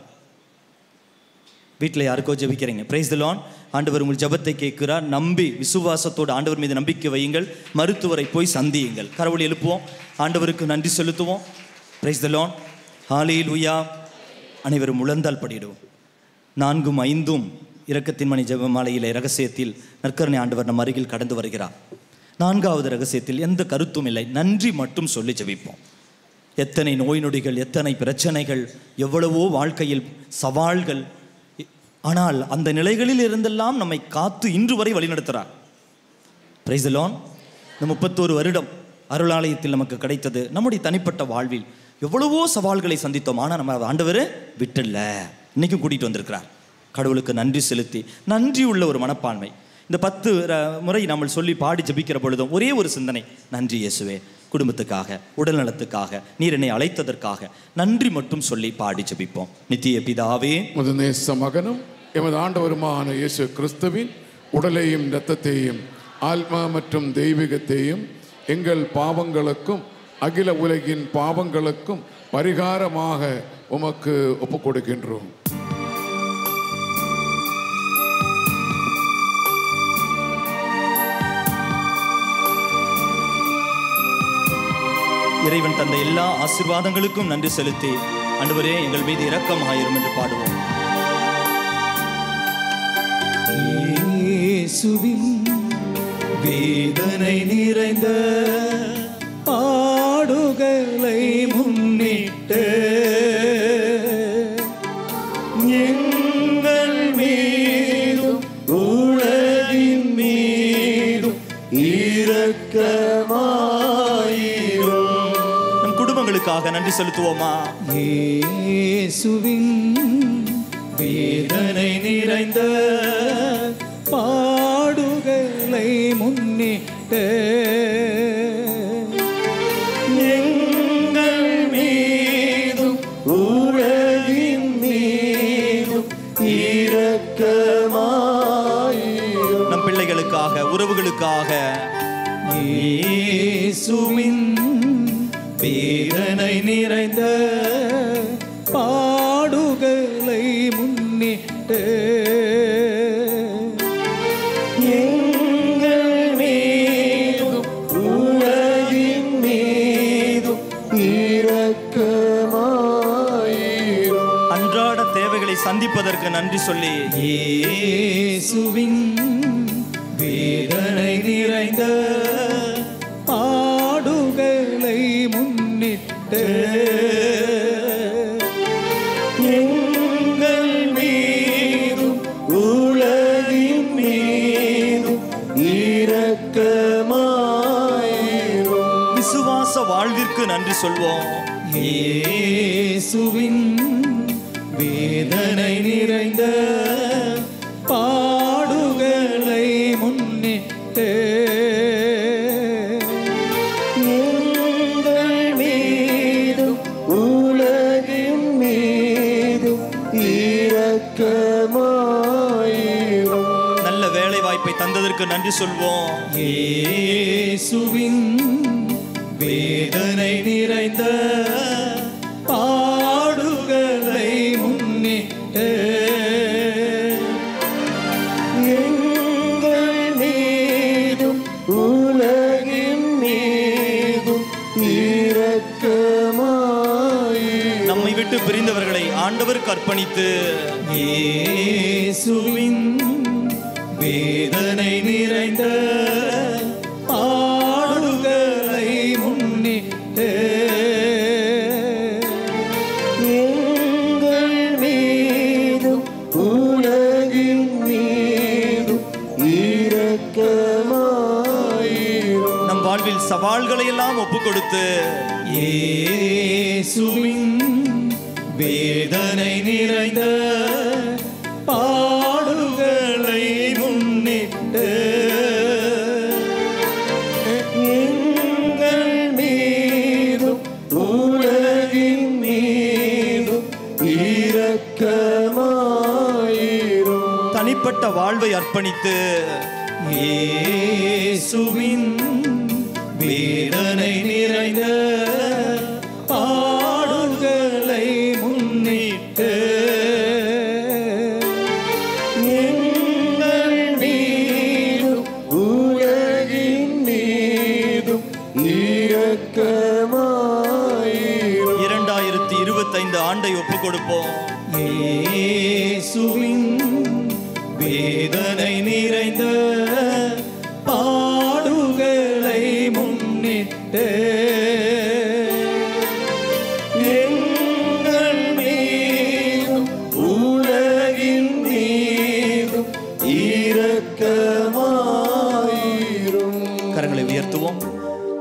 வீட்டில் யாருக்கோ ஜெபிக்கிறீங்க. Price the Lord. ஆண்டவர் உங்கள் ஜெபத்தை கேட்கிறார். நம்பி விசுவாசத்தோடு ஆண்டவர் மீது நம்பிக்கை வையுங்கள். மருத்துவரை போய் சந்தியுங்கள். கரவொலி எழுப்புவோம், ஆண்டவருக்கு நன்றி செலுத்துவோம். Praise the Lord. ஹல்லேலூயா. அனைவரும் முழந்தால் படிடுவோம். 4 5 இரக்கத்தின் மணி ஜெபமாலையிலே ரகசியத்தில் நற்கருணை ஆண்டவர் நம் அருகில் கடந்து வருகிறார். 4வது ரகசியத்தில் எந்த கருத்தும் இல்லை, நன்றி மட்டும் சொல்லி ஜெபிப்போம். எத்தனை நோய் நொடிகள், எத்தனை பிரச்சனைகள், எவ்வளவோ வாழ்க்கையில் சவால்கள், ஆனால் அந்த நிலைகளில் இருந்தெல்லாம் நம்மை காத்து இன்று வரை வழிநடத்துகிறார். Price the Lord. இந்த 31 வருடம் அருளாலயத்தில் நமக்கு கிடைத்தது. நம்முடைய தனிப்பட்ட வாழ்வில் எவ்வளவோ சவால்களை சந்தித்தோம், ஆனால் நம்ம ஆண்டவர் விட்டுல இன்னைக்கும் கூட்டிகிட்டு வந்திருக்கிறார். கடவுளுக்கு நன்றி செலுத்தி, நன்றி உள்ள ஒரு மனப்பான்மை. இந்த 10 முறை நம்ம சொல்லி பாடி ஜபிக்கிற பொழுதும் ஒரே ஒரு சிந்தனை, நன்றி இயேசுவே, குடும்பத்துக்காக, உடல் நலத்துக்காக, நீர் என்னை அழைத்ததற்காக நன்றி மட்டும் சொல்லி பாடி ஜபிப்போம். நித்திய பிதாவே, உமது நேச மகனும் எமது ஆண்டவருமான இயேசு கிறிஸ்துவின் உடலையும் இரத்தத்தையும் ஆத்மா மற்றும் தெய்வீகத்தையும் எங்கள் பாவங்களுக்கும் அகில உலகின் பாவங்களுக்கும் பரிகாரமாக உமக்கு ஒப்புக் கொடுக்கின்றோம். இறைவன் தந்த எல்லா ஆசீர்வாதங்களுக்கும் நன்றி செலுத்தி, ஆண்டவரே எங்கள் மீது இரக்கமாயிரும் என்று பாடுவோம். இயேசுவின் வேதனை நிறைந்த பாடுகளை முன்னிட்டு எங்கள் மீதும் உலகின் மீதும் இரக்கமாயிரும். நம் குடும்பங்களுக்காக நன்றி செலுத்துவோமா? இயேசுவின் வேதனை நிறைந்த பாடுகளை முன்னிட்டு எங்கள் மீதும் உலகின் மீதும் இரக்கமாயிரும். நம் பிள்ளைகளுக்காக, உறவுகளுக்காக இயேசுவின் வேதனை நிறைந்த பாடுகளை முன்னிட்டு எங்கள் மீதும் உலகின் மீதும் இரக்கமாயிரும். அன்றாட தேவைகளை சந்திப்பதற்கு நன்றி சொல்லி, இயேசுவின் வேதனை நிறைந்த பாடுகளை முன்னிட்டு எங்கள் மீதும் உலகின் மீதும் இரக்கமாயிரும். விசுவாச வாழ்விற்கு நன்றி சொல்வோம். இயேசுவின் வேதனை நிறைந்த பாடுகளை முன்னிட்டு எங்கள் மீதும் உலகின் மீதும் இரக்கமாயிரும். நல்ல வேலை வாய்ப்பை தந்ததற்கு நன்றி சொல்வோம். இயேசுவின் வேதனை நிறைந்த பாடுகளை முன்னிட்டு எங்கள் மீதும் உலகின் மீதும் இரக்கமாயிரும். நம்மை விட்டு பிரிந்தவர்களை ஆண்டவர் ஆண்டவருக்கு அர்ப்பணித்து இயேசுவின் வேதனை நிறைந்த பாடுகளை முன்னிட்டு எங்கள் மீதும் உலகின் மீதும் இரக்கமாயிரும். நம் வாழ்வில் சவால்களை எல்லாம் ஒப்பு கொடுத்து இயேசுவின் வேதனை நிறைந்த பாடுகளை முன்னிட்டு எங்கள் மீதும் உலகின் மீதும் இரக்கமாயிரும். தனிப்பட்ட வாழ்வை அர்ப்பணித்து இயேசுவின் வேதனை நிறைந்த பாடுகளை முன்னிட்டு எங்கள் மீதும் உலகின் மீதும் இரக்கமாயிரும். 2025 ஆண்டை ஒப்பு கொடுப்போம். இயேசுவின் வேதனை நிறைந்த பாடுகளை முன்னிட்டு எங்கள் மீதும் உலகின் மீதும் இரக்கமாயிரும். கரங்களை உயர்த்துவோம்.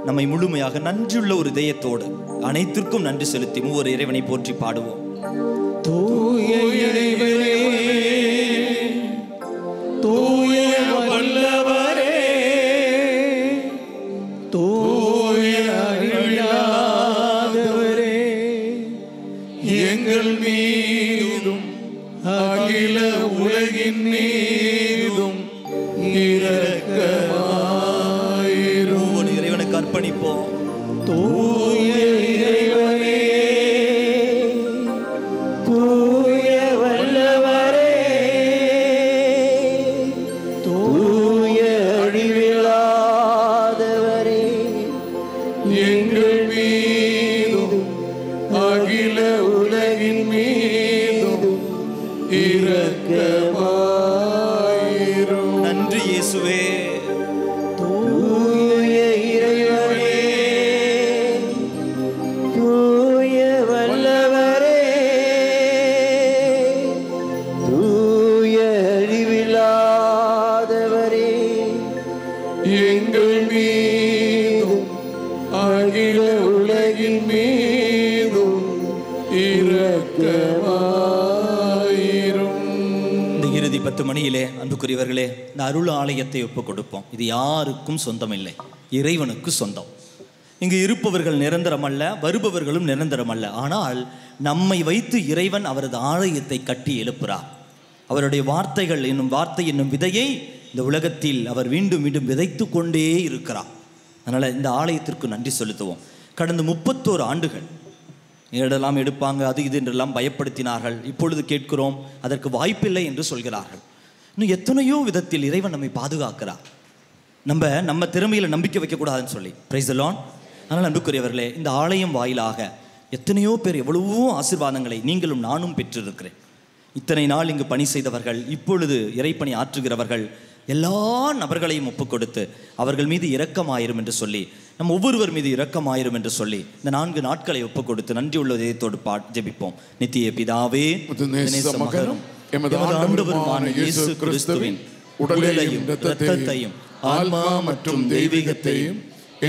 நம்மை முழுமையாக நன்றியுள்ள ஒரு இதயத்தோடு அனைத்திற்கும் நன்றி செலுத்தி மூவர் இறைவனை போற்றி பாடுவோம். தூய இறைவனே, தூய வல்லவரே, தூய அழியாதவரே, எங்கள் மீதும் அகில உலகின் மீதும் இரக்கமாயிரும். ஒரு இறைவனுக்கு அர்ப்பணிப்போம். தூய இறைவனே, தூய வல்லவரே, தூய அழிவில்லாதவரே, எங்கள் மீதும் அகில உலகின் மீதும் இரக்கமாயிரும். நன்றி இயேசுவே. தூய இறைவனே, தூய வல்லவரே, தூய அழிவில்லாதவரே, எங்கள் மீதும் அகில உலகின் மீதும் இரக்கமாயிரும். இந்த இறுதி 10 மணியிலே அன்புக்குரியவர்களே, இந்த அருள் ஆலயத்தை ஒப்பு கொடுப்போம். இது யாருக்கும் சொந்தம் இல்லை, இறைவனுக்கு சொந்தம். இங்கு இருப்பவர்கள் நிரந்தரம் அல்ல, வருபவர்களும் நிரந்தரம் அல்ல. ஆனால் நம்மை வைத்து இறைவன் அவரது ஆலயத்தை கட்டி எழுப்புகிறார். அவருடைய வார்த்தைகள் என்னும் வார்த்தை என்னும் விதையை இந்த உலகத்தில் அவர் மீண்டும் மீண்டும் விதைத்து கொண்டே இருக்கிறார். அதனால் இந்த ஆலயத்திற்கு நன்றி செலுத்துவோம். கடந்த 31 ஆண்டுகள் ஏடெல்லாம் எடுப்பாங்க, அது இது என்றெல்லாம் பயப்படுத்தினார்கள். இப்பொழுது கேட்கிறோம், அதற்கு வாய்ப்பில்லை என்று சொல்கிறார்கள். இன்னும் எத்தனையோ விதத்தில் இறைவன் நம்மை பாதுகாக்கிறார். நம்ம திறமையில் நம்பிக்கை வைக்கக்கூடாதுன்னு சொல்லி பிரைஸ் தி லார்ட். அதனால் அன்புக்குரியவர்களே, இந்த ஆலயம் வாயிலாக எத்தனையோ பேர் எவ்வளவோ ஆசீர்வாதங்களை நீங்களும் நானும் பெற்றிருக்கிறேன். இத்தனை நாள் இங்கு பணி செய்தவர்கள், இப்பொழுது இறைப்பணி ஆற்றுகிறவர்கள், எல்லா நபர்களையும் ஒப்புக் கொடுத்து அவர்கள் மீது இரக்கமாயிரும் என்று சொல்லி, நம் ஒவ்வொருவர் மீது இரக்கமாயிரும் என்று சொல்லி இந்த 4 நாட்களை ஒப்புக் கொடுத்து நன்றியுள்ள இதயத்தோடு ஜெபிப்போம். நித்திய பிதாவே, மகனும் எமது ஆண்டவருமான இயேசு கிறிஸ்துவின் உடலையும் இரத்தத்தையும் ஆன்மா மற்றும் தெய்வீகத்தையும்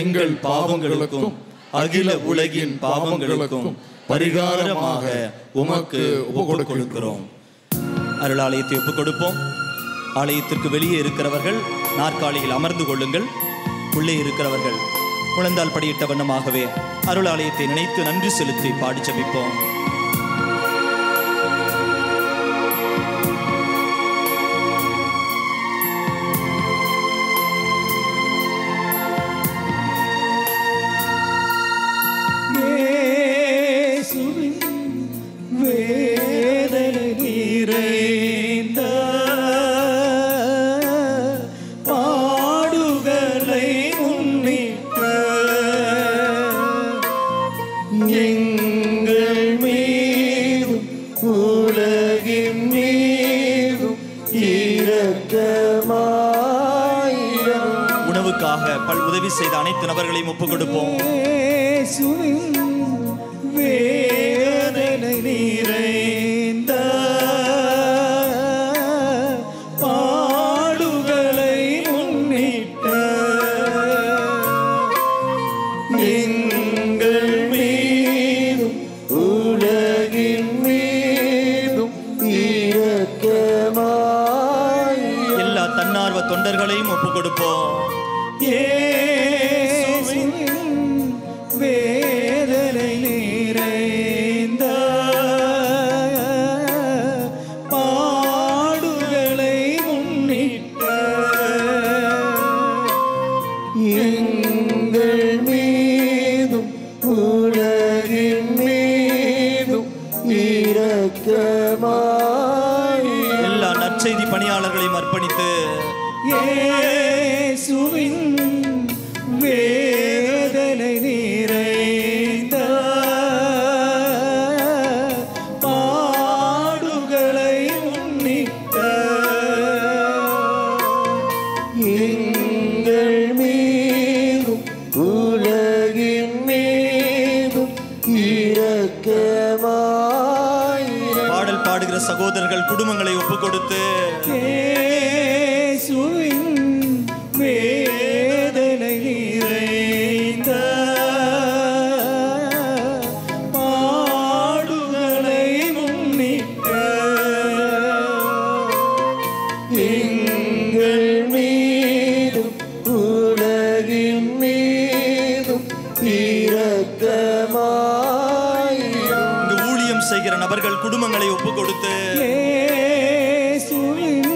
எங்கள் பாவங்களுக்கும் அகில உலகின் பாவங்களுக்கும் பரிகாரமாக உமக்கு ஒப்புக் கொடுக்கிறோம். அருளாலயத்தை ஒப்புக் கொடுப்போம். ஆலயத்திற்கு வெளியே இருக்கிறவர்கள் நாற்காலியில் அமர்ந்து கொள்ளுங்கள். உள்ளே இருக்கிறவர்கள் முழந்தால் படியிட்ட வண்ணமாகவே அருளாலயத்தை நினைத்து நன்றி செலுத்தி பாடி ஜெபிப்போம். வேதனை நிறைந்த பாடுகளை முன்னிட்டு எங்கள் நமக்காக பல் உதவி செய்த அனைத்து நபர்களையும் ஒப்புக் கொடுப்போம். இயேசுவின் வேதனை நிறைந்த பாடுகளை முன்னிட்ட எங்கள் மீதும் உலகின் மீதும் இரக்கமாய் எல்லா தன்னார்வ தொண்டர்களையும் ஒப்புக் கொடுப்போம். இயேசுவின் வேதனை நிறைந்த பாடுகளை முன்னிட்ட எங்கள் மீதும் உலகின் மீதும் இரக்கமாய் எல்லா நற்செய்தி பணியாளர்களையும் அர்ப்பணித்து இயேசுவின் வேதனை நிறைந்த பாடுகளை முன்னிட்ட எங்கள் மீதும் உலகின் மீதும் இரக்கமாய் பாடல் பாடுகிற சகோதரர்கள் குடும்பங்களை ஒப்புக் கொடுத்து இயேசுவின் வேதனை நிறைந்த பாடுகளை முன்னிட்ட எங்கள் மீதும் உலகின் மீதும் இரக்கமாய் இங்கு ஊழியம் செய்கிற நபர்கள் குடும்பங்களை ஒப்புக் கொடுத்து இயேசுவின்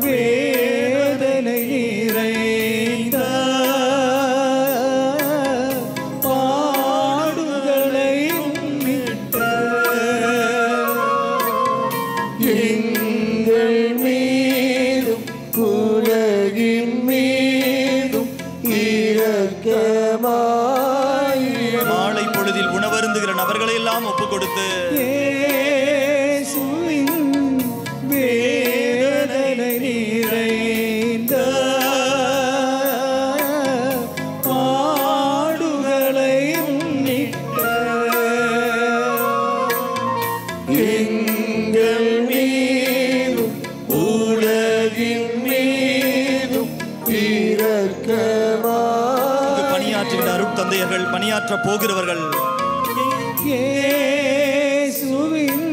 வேதனை நிறைந்த பாடுகளை முன்னிட்ட எங்கள் மீதும் உலகின் மீதும் இரக்கமாய் மாலை பொழுதில் உணவருந்துகிற நபர்களை எல்லாம் ஒப்புக் கொடுத்து இயேசுவின் வேதனை நிறைந்த பாடுகளை முன்னிட்ட எங்கள் மீதும் உலகின் மீதும் இரக்கமாய் இங்கு பணியாற்றுகிற அருட்தந்தையர்கள் பணியாற்ற போகிறவர்கள் இயேசுவின்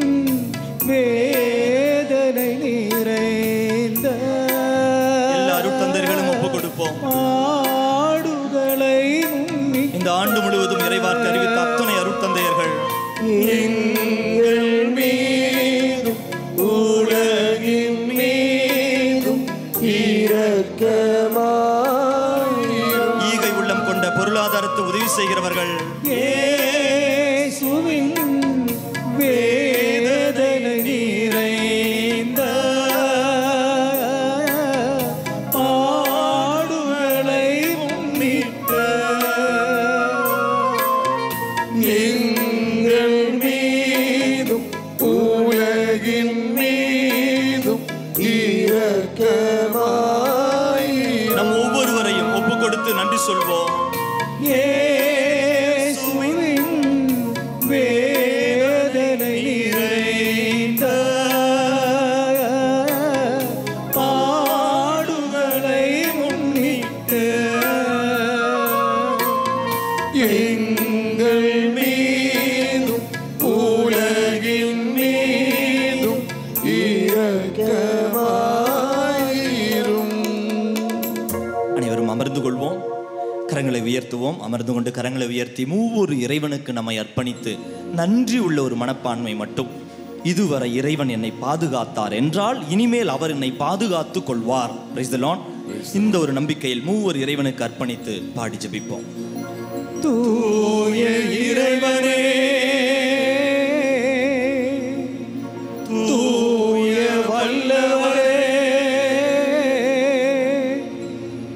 வேதனை நிறைந்த எல்லா அருட்தந்தையர்களும் ஒப்புக் கொடுப்போம். பாடுகளை முன்னிட்ட இந்த ஆண்டு முழுவதும் இறைவார்த்தை அறிவித்த அத்தனை அருட்தந்தையர்கள் எங்கள் மீதும் உலகின் மீதும் இரக்கமாய் ஈகை உள்ளம் கொண்ட பொருளாதாரத்தை உதவி செய்கிறவர்கள் இயேசுவின் வேதனை நிறைந்த பாடுகளை முன்னிட்ட எங்கள் மீதும் உலகின் மீதும் இரக்கமாய் நம் ஒவ்வொருவரையும் ஒப்புக் கொடுத்து நன்றி சொல்வோம். இயேசுவின் வேதனை நிறைந்த பாடுகளை முன்னிட்ட எங்கள் மீதும் உலகின் மீதும் இரக்கமாயிரும் அனைவரும் அமர்ந்து கொள்வோம். கரங்களை உயர்த்துவோம். அமர்ந்து கொண்டு கரங்களை உயர்த்தி மூவொரு இறைவனுக்கு நம்மை அர்ப்பணித்து நன்றி உள்ள ஒரு மனப்பான்மை மட்டும். இதுவரை இறைவன் என்னை பாதுகாத்தார் என்றால் இனிமேல் அவர் என்னை பாதுகாத்து கொள்வார். Praise the Lord. இந்த ஒரு நம்பிக்கையில் மூவர் இறைவனுக்கு அர்ப்பணித்து பாடி ஜெபிப்போம். தூய இறைவனே, தூய வல்லவரே,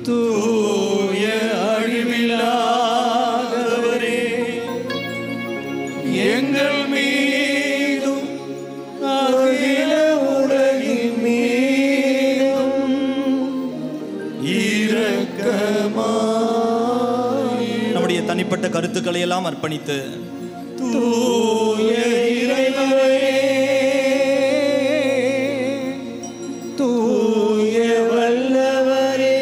தூய அழிவில்லாதவரே, எங்கள் மீதும் அகில உலகின் மீதும் இரக்கமாயிரும். கருத்துக்களை எல்லாம் அர்ப்பணித்து தூய இறைவனே, தூய வல்லவரே,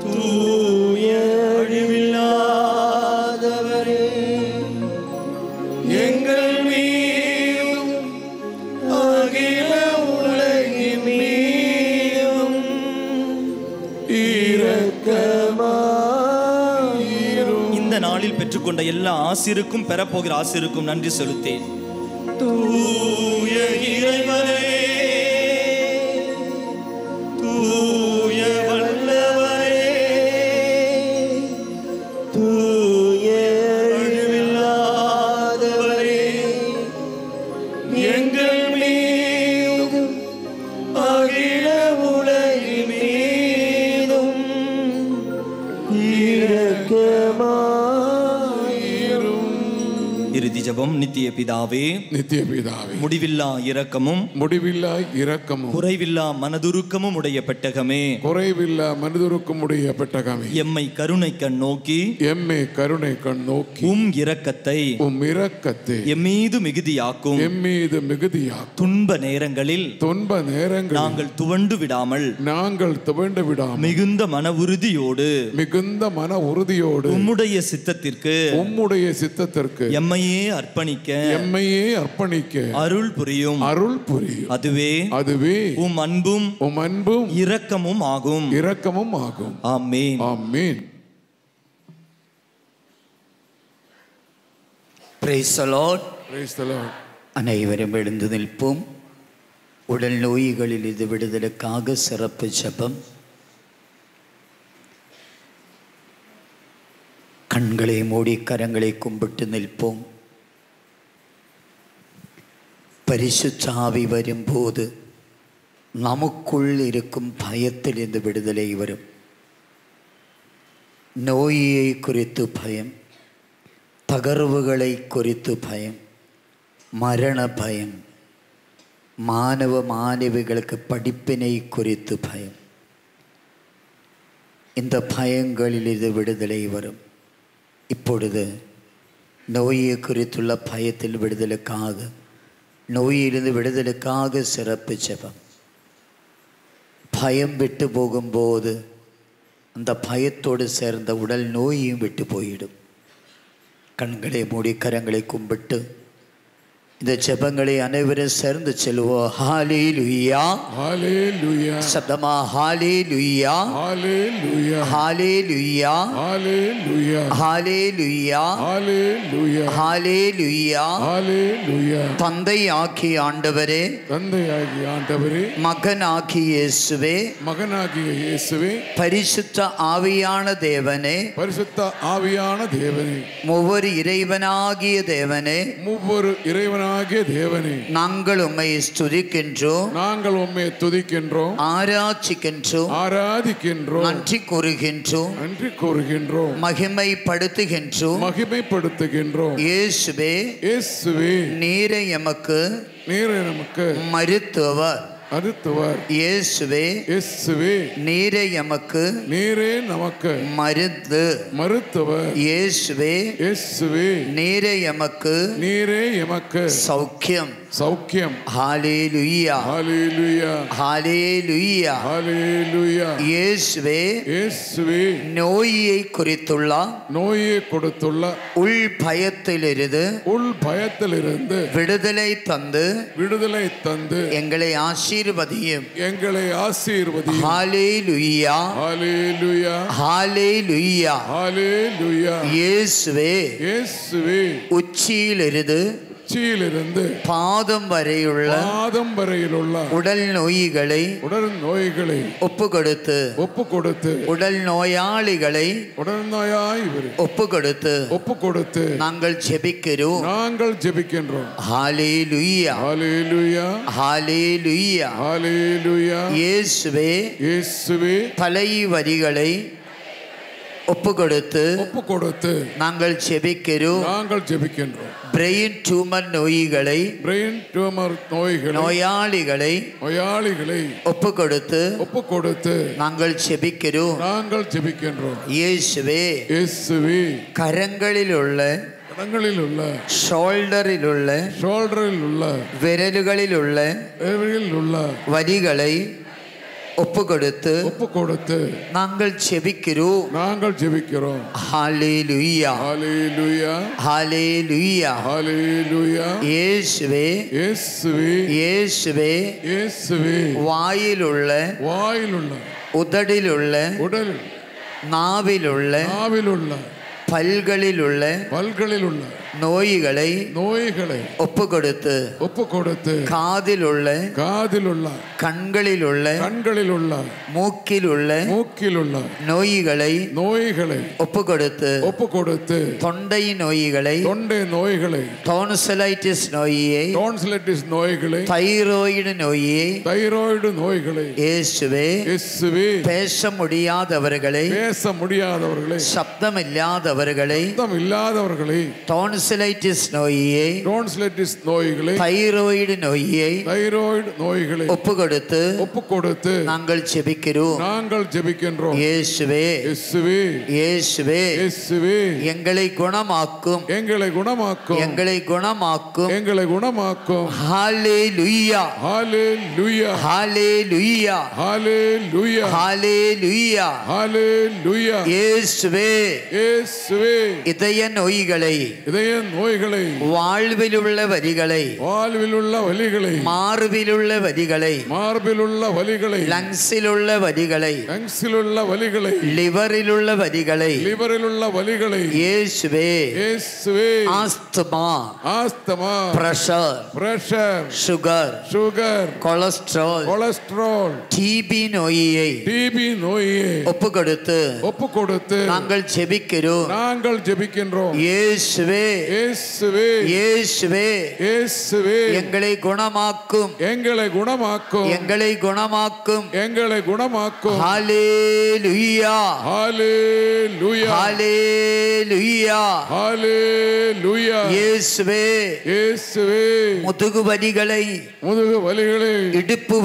தூய அழிவில்லாதவரே, எங்கள் மீதும் அகில உலகின் மீதும் இரக்கமாயிரும். இந்த நாளில் பெற்றுக்கொண்ட எல்லா ஆசிருக்கும் பெறப்போகிற ஆசிருக்கும் நன்றி செலுத்தேன். தூய இறைவனே, தூய வல்லவரே, தூய அழிவில்லாதவரே, எங்கள் மீதும் அகில உலகின் மீதும் இரக்கமாயிரும். இறுதி ஜெபம். நித்திய பிதாவே, நித்திய பிதாவே, முடிவில்லா இரக்கமும் முடிவில்லா இரக்கமும் குறைவில்லா மனதுருக்கமும் உடைய பெட்டகமே, குறைவில்லா மனிதருக்குமுடைய பெட்டகமே, எம்மை கருணை கண் நோக்கி எம்மை கருணை கண் நோக்கி இரக்கத்தை இரக்கத்தை எம்மீது மிகுதியாக்கும். எம்மீது மிகுதியாக்கும். துன்ப நேரங்களில் துன்ப நேரங்கள் நாங்கள் துவண்டு விடாமல் நாங்கள் துவண்டு விடாமல் மிகுந்த மன உறுதியோடு மிகுந்த மன உறுதியோடு உம்முடைய சித்தத்திற்கு உம்முடைய சித்தத்திற்கு எம்மையே அர்ப்பணிக்க எம்மையே அர்ப்பணிக்க அருள் புரியும். அதுவே உம் அன்பும் இரக்கமும் ஆகும். ஆமென். ஆமென். Praise the Lord. Praise the Lord. அனைவரும் எழுந்து நிற்போம். உடல் நோய்களில் இது விடுதலுக்காக சிறப்பு ஜெபம். கண்களை மூடி கரங்களை கும்பிட்டு நிற்போம். பரிசுத்த ஆவி வரும்போது நமக்குள் இருக்கும் பயத்தில் இருந்து விடுதலை வரும். நோயை குறித்து பயம், தகர்வுகளை குறித்து பயம், மரண பயம், மாணவிகளுக்கு படிப்பினை குறித்து பயம். இந்த பயங்களில் இது விடுதலை வரும். இப்பொழுது நோயை குறித்துள்ள பயத்தில் விடுதலுக்காக, நோயிலிருந்து விடுதலுக்காக சிறப்பு ஜெபம். பயம் விட்டு போகும்போது அந்த பயத்தோடு சேர்ந்த உடல் நோயும் விட்டு போயிடும். கண்களை மூடி கரங்களை கும்பிட்டு இந்த ஜெபங்களை அனைவரும் சேர்ந்து செல்வோம். ஹல்லேலூயா, ஹல்லேலூயா. சத்தமா ஹல்லேலூயா, ஹல்லேலூயா, ஹல்லேலூயா, ஹல்லேலூயா, ஹல்லேலூயா, ஹல்லேலூயா, ஹல்லேலூயா. ஹல்லேலூயா. தந்தையாகிய ஆண்டவரே, தந்தையாகிய ஆண்டவரே, மகனாகிய இயேசுவே, மகனாகிய இயேசுவே, பரிசுத்த ஆவியான தேவனே, பரிசுத்த ஆவியான தேவனே, மூவர் இறைவனாகிய தேவனே, மூவொரு இறைவனாகிய தேவனே, நாங்கள் உம்மை ஸ்துதிக்கின்றோம், நாங்கள் உம்மை துதிக்கின்றோம், ஆராதிக்கின்றோம், ஆராதிக்கின்றோம், நன்றி கூறுகின்றோம், நன்றி கூறுகின்றோம், மகிமைப்படுத்துகின்றோம். மகிமைப்படுத்துகின்றோம். இயேசுவே, இயேசுவே, நீரை எமக்கு நமக்கு மருத்துவர். இயேசுவே, இயேசுவே, நீரை எமக்கு நமக்கு மருத்துவர். இயேசுவே, நீரை எமக்கு சௌக்கியம். ஹல்லேலூயா, ஹல்லேலூயா, ஹல்லேலூயா, ஹல்லேலூயா. இயேசுவே, நோயை கொடுத்துள்ள உள் பயத்திலிருந்து விடுதலை தந்து எங்களை ஆசீர்வதியும். ஹல்லேலூயா, ஹல்லேலூயா, ஹல்லேலூயா, ஹல்லேலூயா. இயேசுவே, உச்சியிலிருந்து பாதம் வரையுள்ள உடல் நோய்களை ஒப்பு கொடுத்து உடல் நோயாளிகளை ஒப்பு கொடுத்து நாங்கள் ஜெபிக்கிறோம். ஹல்லேலூயா, ஹல்லேலூயா, ஹல்லேலூயா, ஹல்லேலூயா. இயேசுவே, இயேசுவே, தலை வரிகளை ஒப்பு கொடுத்து நாங்கள் ஜெபிக்கிறோம். பிரெயின் டியூமர் நோயாளிகளை ஒப்பு கொடுத்து நாங்கள் ஜெபிக்கிறோம். இயேசுவே கரங்களில் உள்ள ஷோல்டரில் உள்ள விரல்களில் உள்ள வலிகளை ஒப்பு கொடுத்து நாங்கள் ஜெபிக்கிறோம். ஹல்லேலூயா ஹல்லேலூயா ஹல்லேலூயா. இயேசுவே வாயில் உள்ள உதடில் உள்ள நாவில் உள்ள பல்களில் உள்ள நோய்களை ஒப்பு கொடுத்து காதில் உள்ள கண்களில் உள்ள மூக்கில் உள்ள நோய்களை ஒப்பு கொடுத்து தொண்டை நோய்களை டோன்சிலைட்டிஸ் நோயை தைராய்டு நோயை இயேசுவே பேச முடியாதவர்களை சப்தமில்லாதவர்களை டோன்சிலைட்டிஸ் நோயை தைராய்டு நோயை ஒப்பு கொடுத்து நாங்கள் ஜெபிக்கிறோம். இயேசுவே எங்களை குணமாக்கும். ஹல்லேலூயா ஹல்லேலூயா ஹல்லேலூயா ஹல்லேலூயா. இயேசுவே இதய நோய்களை வாழ்வில் உள்ள வலிகளை மார்பில் உள்ள வலிகளை லங்ஸில் உள்ள வலிகளை லிவரில் உள்ள வலிகளை இயேசுவே asthma pressure sugar cholesterol TB நோயை ஒப்பு கொடுத்து நாங்கள் ஜெபிக்கிறோம். இயேசுவே எங்களை குணமாக்கும். ஹல்லேலூயா ஹல்லேலூயா. இயேசுவே முதுகு வலிகளை இடுப்பு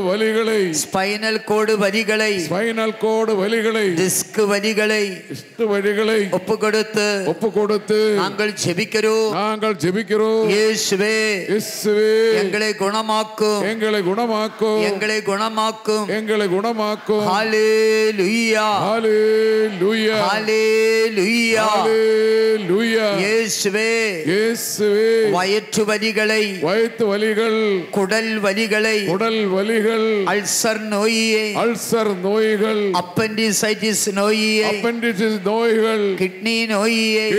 வலிகளை ஸ்பைனல் கோடு வலிகளை டிஸ்க் வலிகளை ஒப்பு கொடுத்து நாங்கள் ஜெபிக்கிறோம். இயேசுவே எங்களை குணமாக்கும். ஹல்லேலூயா ஹல்லேலூயா. இயேசுவே வயிற்று வலிகளை குடல் வலிகள் அல்சர் நோய்கள் அப்பெண்டிசைட்டிஸ் நோய்கள் கிட்னி நோய்கள்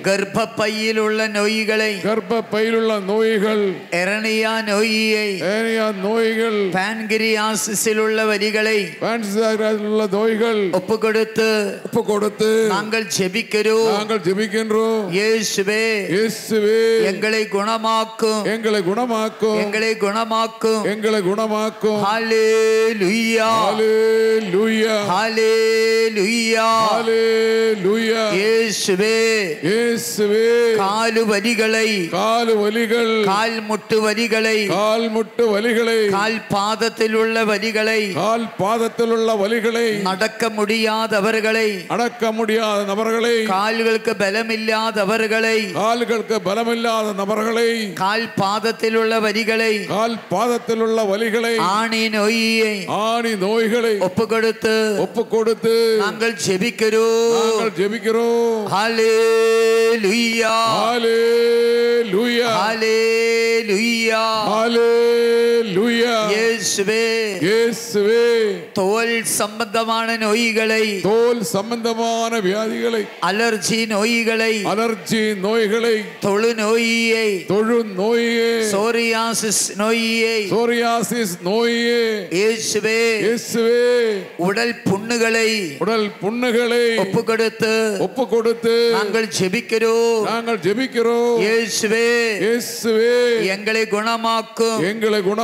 கர்ப்பப்பையில் உள்ள நோய்களை எரனியா நோய்கள் பான்கிரியாசிஸில் உள்ள வலிகளை ஒப்பு கொடுத்து நாங்கள் ஜெபிக்கிறோம். இயேசுவே எங்களை குணமாக்கும். ஹல்லேலூயா ஹல்லேலூயா ஹல்லேலூயா. இயேசுவே கால் முட்டு வலிகளை கால் பாதத்தில் உள்ள வலிகளை நடக்க முடியாதவர்களை கால்களுக்கு பலமில்லாதவர்களை கால் பாதத்தில் உள்ள வலிகளை ஆணி நோய்களை ஒப்பு கொடுத்து நாங்கள் ஜெபிக்கிறோம். ஹல்லேலூயா ஹல்லேலூயா ஹல்லேலூயா. இயேசுவே தோல் சம்பந்தமான வியாதிகளை அலர்ஜி நோய்களை தொழு நோயை சோரியாசிஸ் நோயை இயேசுவே உடல் புண்ணுகளை ஒப்பு கொடுத்து நாங்கள் ஜெபிக்கிறோம். இயேசுவே எங்களை குணமாக்கும்.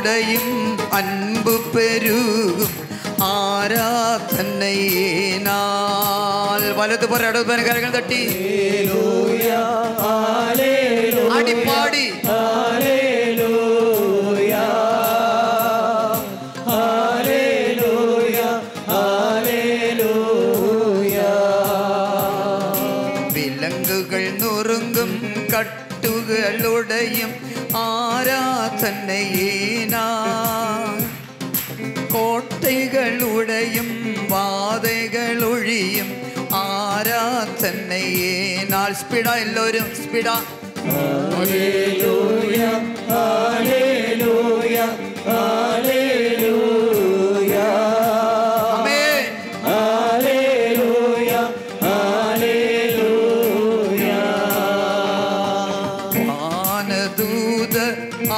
உடையும் அன்பு பெருகும் ஆராதனையினால். வலது புற இடது புற கரங்கள் தட்டி ஆடி பாடி விலங்குகள் நொறுங்கும் கட்டுகளுடையும் ஆராதனையினால். கோட்டைகளுடையும் வாதைகளொழியும் ஆராதனையினால். ஸ்பீடா எல்லோரும் speedo. Hallelujah, hallelujah, hallelujah. Amen. Hallelujah, hallelujah. வானதூத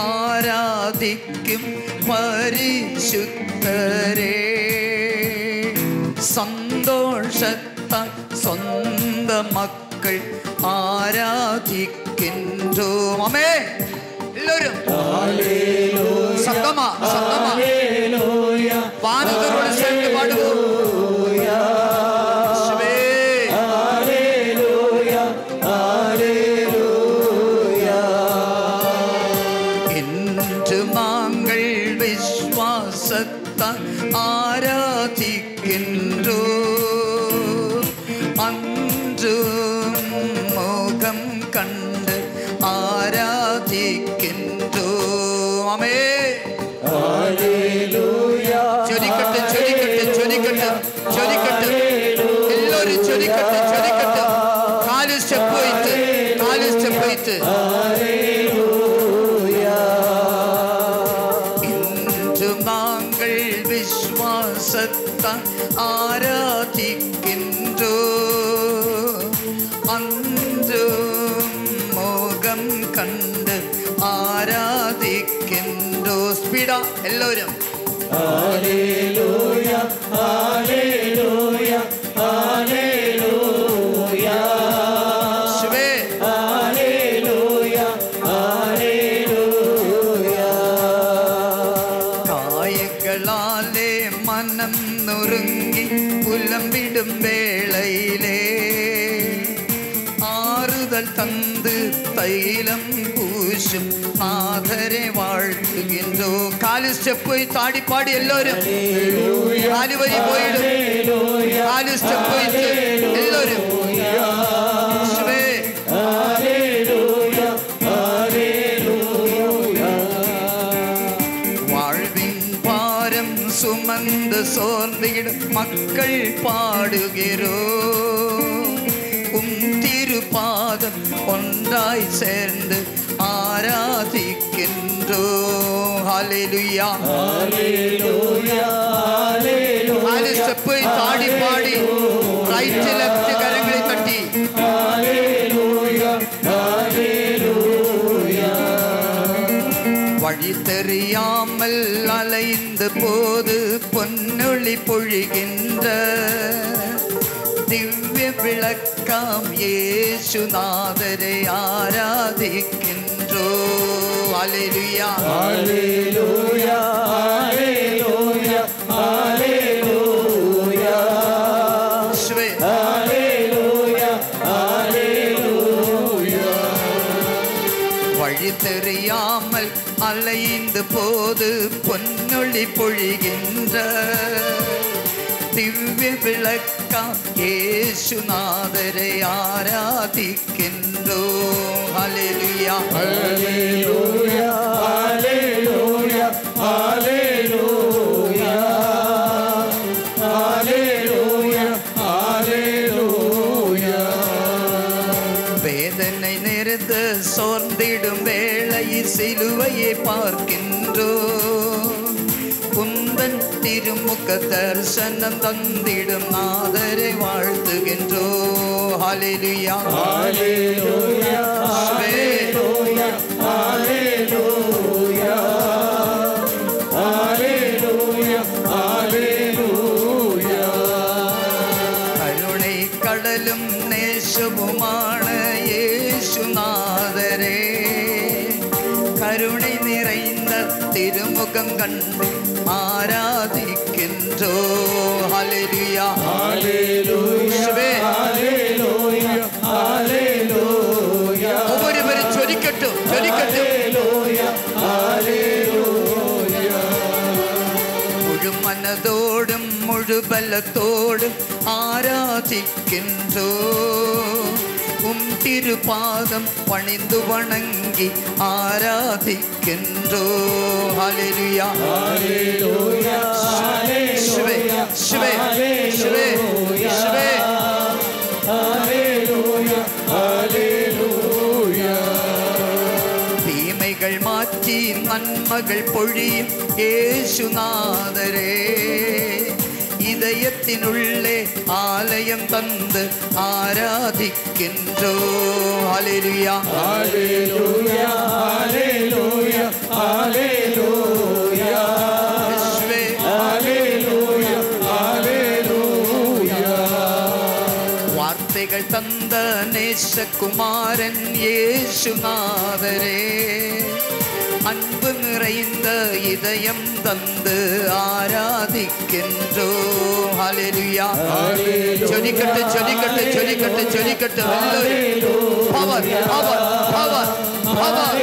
ஆராதிக்கும் பரிசுத்தரே, சந்தோஷத்தால் சொந்த மக்கள் ஆராதிக்கின்றோம். ஆமென். எல்லாரும் சத்தமா சத்தமா வானதூதரோடு சேர்ந்து பாடுவோம். இன்று நாங்கள் விசுவாசத்தால் ஆராதிக்கின்றோம். அன்றும் முகம் கண்டு ஆராதிக்கின்றோம். ஆமென். சொரிக்கட்டு சொரிக்கட்டு சொரிக்கட்டு சொரிக்கட்டு எல்லாரும் சொரிக்கட்டு சொரிக்கட்டு. காலு ஸ்டெப் வைத்து காலு ஸ்டெப் வைத்து. இன்று நாங்கள் விசுவாசத்தால் ஆராதிக்கின்றோம். அன்றும் முகம் கண்டு ஆராதிக்கின்றோம். ஸ்பீடா எல்லாரும். Hallelujah, hallelujah, hallelujah. சிவே Hallelujah, hallelujah. காயங்களாலே மனம் நொறுங்கி புலம்பிடும் வேளையிலே ஆறுதல் தந்து தைலம் பூசும் நாதரை வாழ்த்துகின்றோ. காலு ஸ்டெப் தாடி பாடி எல்லோரும். காலு வரி போயிடும். காலு ஸ்டெப் வைத்து எல்லோரும். சிவே வாழ்வின் பாரம் சுமந்து சோர்ந்திடும் மக்கள் பாடுகிறோம். திருப்பாதம் ஒன்றாய் சேர்ந்து ஆராதிக்கின்றோம். ஹல்லேலூயா Hallelujah, hallelujah. நாலு ஸ்டெப்பை தாடி பாடி ரைட் லெஃப்ட் கரங்களை தட்டி. Hallelujah, hallelujah. வழி தெரியாமல் அலைந்த போது பொன்னொளி பொழிகின்ற திவ்ய விளக்காம் இயேசுநாதரை ஆராதிக்கின்றோ. ஹல்லேலூயா Hallelujah, hallelujah, hallelujah. Sway Hallelujah, hallelujah. வழி தெரியாமல் அலைந்த போது பொன்னொளி பொழிகின்ற திவ்ய விளக்காம் இயேசுநாதரை ஆராதிக்கின்றோ. ஹல்லேலூயா Hallelujah, hallelujah, hallelujah. Hallelujah, hallelujah. வேதனை நிறைந்த சோர்ந்திடும் வேளையில் சிலுவையை பார்க்கின்றோ. குந்தன் திருமுக தரிசனம் தந்திடும் நாதரை வாழ்த்துகின்றோ. ஹல்லேலூயா Hallelujah, hallelujah, hallelujah. Hallelujah, hallelujah. கருணை கடலும் நேசமுமான இயேசுநாதரே, கருணை நிறைந்த திருமுகம் கண்டு ஆராதிக்கின்றோ. ஹல்லேலூயா இயேசுவே. ஒவ்வொருவரும் ஜெபிக்கட்டும் ஜெபிக்கட்டும். முழு மனதோடும் முழு பலத்தோடும் ஆராதிக்கின்றோ. உம் திருபாதம் பணிந்து வணங்கி ஆராதிக்கின்றோ. ஹல்லேலூயா இயேசுவே இயேசுவே இயேசுவே இயேசுவே. தீமைகள் மாற்றி நன்மைகள் பொழியும் இயேசுநாதரே. இதயத்தினுள்ளே ஆலயம் தந்து ஆராதிக்கின்றோ. ஹல்லேலூயா ஹல்லேலூயா ஹல்லேலூயா ஹல்லேலூயா இயேசுவே. ஹல்லேலூயா ஹல்லேலூயா. வார்த்தைகள் தந்த நேசகுமாரன் இயேசுநாதரே. அன்பு நிறைந்த இதயம் தந்து ஆராதிக்கின்றோ. ஹல்லேலூயா ஜெபிக்கட்டு ஜெபிக்கட்டு ஜெபிக்கட்டு ஜெபிக்கட்டு. Power power power power.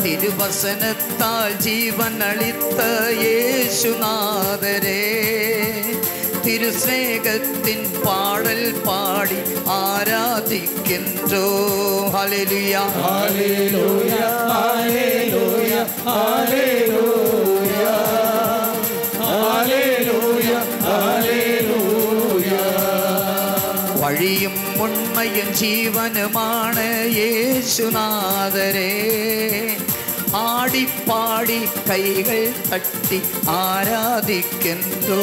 திருவசனத்தால் ஜீவன் அளித்த இயேசுநாதரே. திருஸ்நேகத்தின் பாடல் பாடி ஆராதிக்கின்றோ. ஹல்லேலூயா ஹல்லேலூயா ஹல்லேலூயா ஹல்லேலூயா ஹல்லேலூயா ஹல்லேலூயா. வழியும் உண்மையும் ஜீவனுமான இயேசுநாதரே. ஆடி பாடி கைகள் தட்டி ஆராதிக்கின்றோ.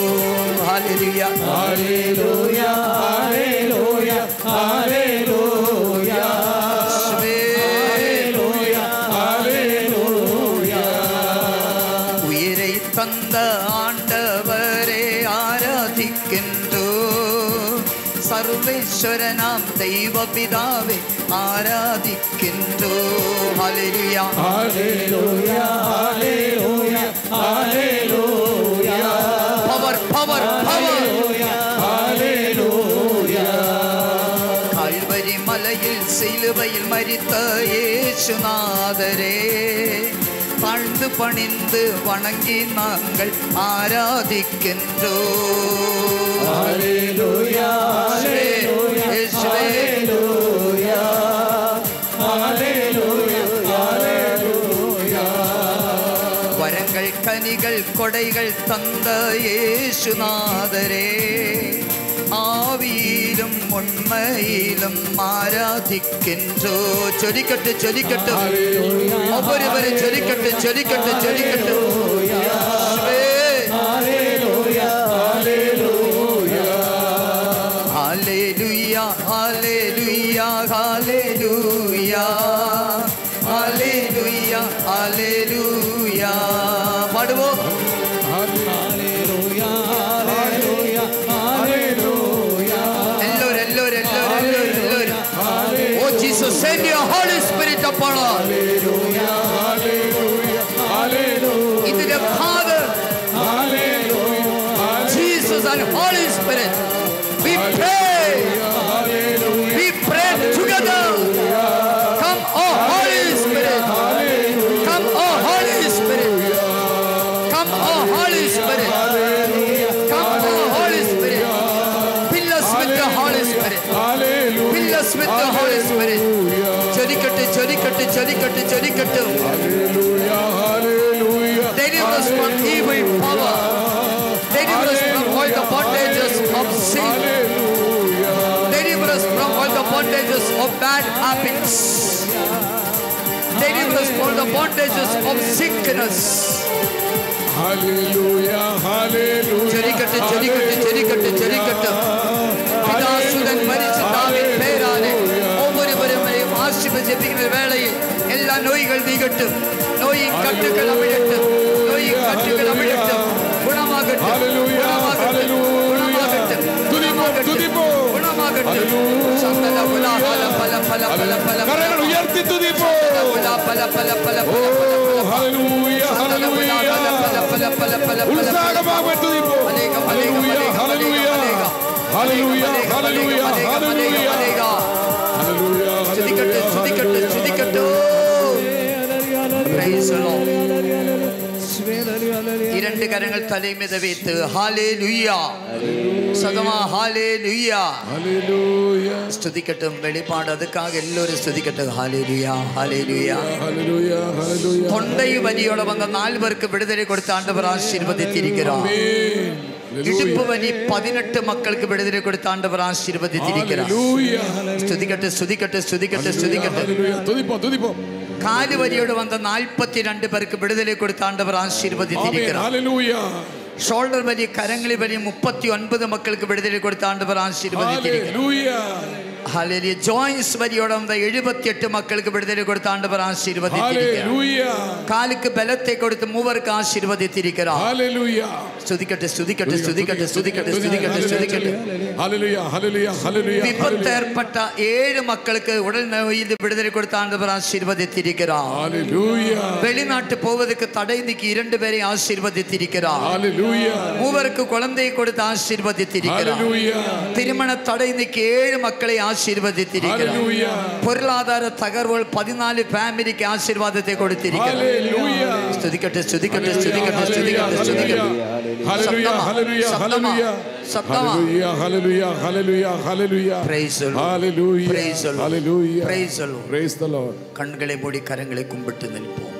ஹல்லேலூயா ஹல்லேலூயா ஹல்லேலூயா ஹல்லேலூயா ஹல்லேலூயா ஹல்லேலூயா. உயிரை தந்த ஆண்டவரே ஆராதிக்கின்றோ. சர்வேஸ்வரனாம் தெய்வ பிதாவே ஆராதிக்கின்றோ. ஹல்லேலூயா ஹல்லேலூயா ஹல்லேலூயா ஹல்லேலூயா. Power power power. ஹல்லேலூயா. கல்வரி மலையில் சிலுவையில் மரித்த இயேசுநாதரே. தாழ்ந்து பணிந்து வணங்கி நாங்கள் ஆராதிக்கின்றோ. ஹல்லேலூயா ஹல்லேலூயா ஹல்லேலூயா ஹல்லேலூயா ஹல்லேலூயா. வரங்கள் கனிகள் கொடைகள் தந்த இயேசுநாதரே. ஆவியிலும் உண்மையிலும் ஆராதிக்கின்றோ. ஜெபிக்கட்டு ஜெபிக்கட்டு. ஒவ்வொருவரும் ஜெபிக்கட்டு ஜெபிக்கட்டு ஜெபிக்கட்டு. ஹல்லேலூயா ஹல்லேலூயா ஹல்லேலூயா ஹல்லேலூயா ஹல்லேலூயா ஹல்லேலூயா ஹல்லேலூயா. பாடுவோம். ஹல்லேலூயா ஹல்லேலூயா ஹல்லேலூயா. எல்லோரும் எல்லோரும் எல்லோரும் எல்லோரும். Oh Jesus, send your Holy Spirit upon us. Hallelujah, hallelujah, hallelujah. Into the Father, Hallelujah, Jesus and Holy Spirit. We pray. hallelujah. We pray together. Come, oh Holy Spirit. Come, oh Holy Spirit. Come, oh Holy Spirit. Come, oh Holy Spirit. Fill us with the Holy Spirit. Fill us with the Holy Spirit. Jodikattu, jodikattu, jodikattu, jodikattu. Hallelujah, hallelujah. Deliver us from evil power. Deliver us from all the bondages of sin. Deliver us from all the bondages of bad habits. Deliver us from the bondages of sickness. Hallelujah, hallelujah. Jodikattu, jodikattu, jodikattu, jodikattu. பிதாசுதன் மரித்து தாவின் பெயராலே ஒவ்வொருவரையும் ஆசீர்வதித்து ஜெபிக்கிற வேளையில் எல்லா நோய்கள் நீங்கட்டும். நோயின் கட்டுகள் அமிழட்டும். நோயின் கட்டுகள் அமிழட்டும். குணமாகட்டும். குணமாகட்டும். குணமாகட்டும். குணமாகட்டும். പ്രകടമാകട്ടെ. കരങ്ങൾ ഉയർത്തി തുതിപ്പോ. ഉത്സാഹമായി തുതിപ്പോ. இரண்டு கரங்கள் தலை மீது வைத்து ஹல்லேலூயா சதமா ஹல்லேலூயா ഹല്ലേലൂയ സ്തുതിക്കട്ടെ. വെളിപ്പാട് അതുക്കാக എല്ലാവരും സ്തുതിക്കട്ടെ. ഹല്ലേലൂയ ഹല്ലേലൂയ ഹല്ലേലൂയ ഹല്ലേലൂയ. தொண்டை வலியோட வந்த 4 பேருக்கு விடுதலை கொடுத்து ஆண்டவர் ஆசீர்வதித்திருக்கிறார். இடுப்பு வலி 18 மக்களுக்கு விடுதலை கொடுத்து ஆண்டவர் ஆசீர்வதித்திருக்கிறார். ஸ்துதிக்கട്ടെ സ്തുതിക്കട്ടെ സ്തുതിക്കട്ടെ സ്തുതിക്കട്ടെ. തുതിപ്പോ തുതിപ്പോ. കാല് വലിയോട് വന്ന 42 പേർക്ക് വിടുതலை കൊടുത്ത് ആണ്ടവർ ആശീർവദിച്ചിരിക്കുന്നു. ഷോൾഡർ വലി കരങ്ങളി വലി 39 മക്കൾക്ക് വിടുതலை കൊടുത്ത് ആണ്ടവർ ആശീർവദിച്ചിരിക്കുന്നു. ഹല്ലേലൂയ. ജോയിൻസ് വലിയോട് വന്ന 78 മക്കൾക്ക് വിടുതலை കൊടുത്ത് ആണ്ടവർ ആശീർവദിച്ചിരിക്കുന്നു. കാലുക്ക് ബലത്തെ കൊടുത്ത് 3 പേർക്ക് ആശീർവദിച്ചിരിക്കുന്നു. സ്തുതിക്കട്ടെ സ്തുതിക്കട്ടെ സ്തുതിക്കട്ടെ സ്തുതിക്കട്ടെ സ്തുതിക്കട്ടെ സ്തുതിക്കട്ടെ. വിപത്തേർപ്പെട്ട 7 മക്കൾക്ക് ഉടൽ നോയിൽ വിടുതலை കൊടുത്ത് ആണ്ടവർ ആശീർവദിച്ചിരിക്കുന്നു. வெளிநாட்டு போவதற்கு தடை நீக்கி 2 பேரை ஆசீர்வதித்திருக்கிறார். 3 பேருக்கு குழந்தையை கொடுத்து ஆசீர்வதித்திருக்கிறார். திருமண தடை நீக்கி 7 மக்களை ஆசீர்வதித்திருக்கிறார். பொருளாதார தகர்வுகள் 14 ஃபேமிலிக்கு ஆசீர்வாதத்தை கொடுத்திருக்கிறார். ஸ்துதிக்கட்ടെ ஸ்துதிக்கட்ടെ ஸ்துதிக்கட்ടെ ஸ்துதிக்கட்ടെ ஸ்துதிக்கட்ടെ. Hallelujah, hallelujah, hallelujah. Hallelujah, hallelujah, hallelujah, hallelujah. Praise the Lord. Hallelujah. Praise the Lord. Hallelujah. Praise the Lord. Praise the Lord. கண்களை மூடி கரங்களை கும்பிட்டு நிற்போம்.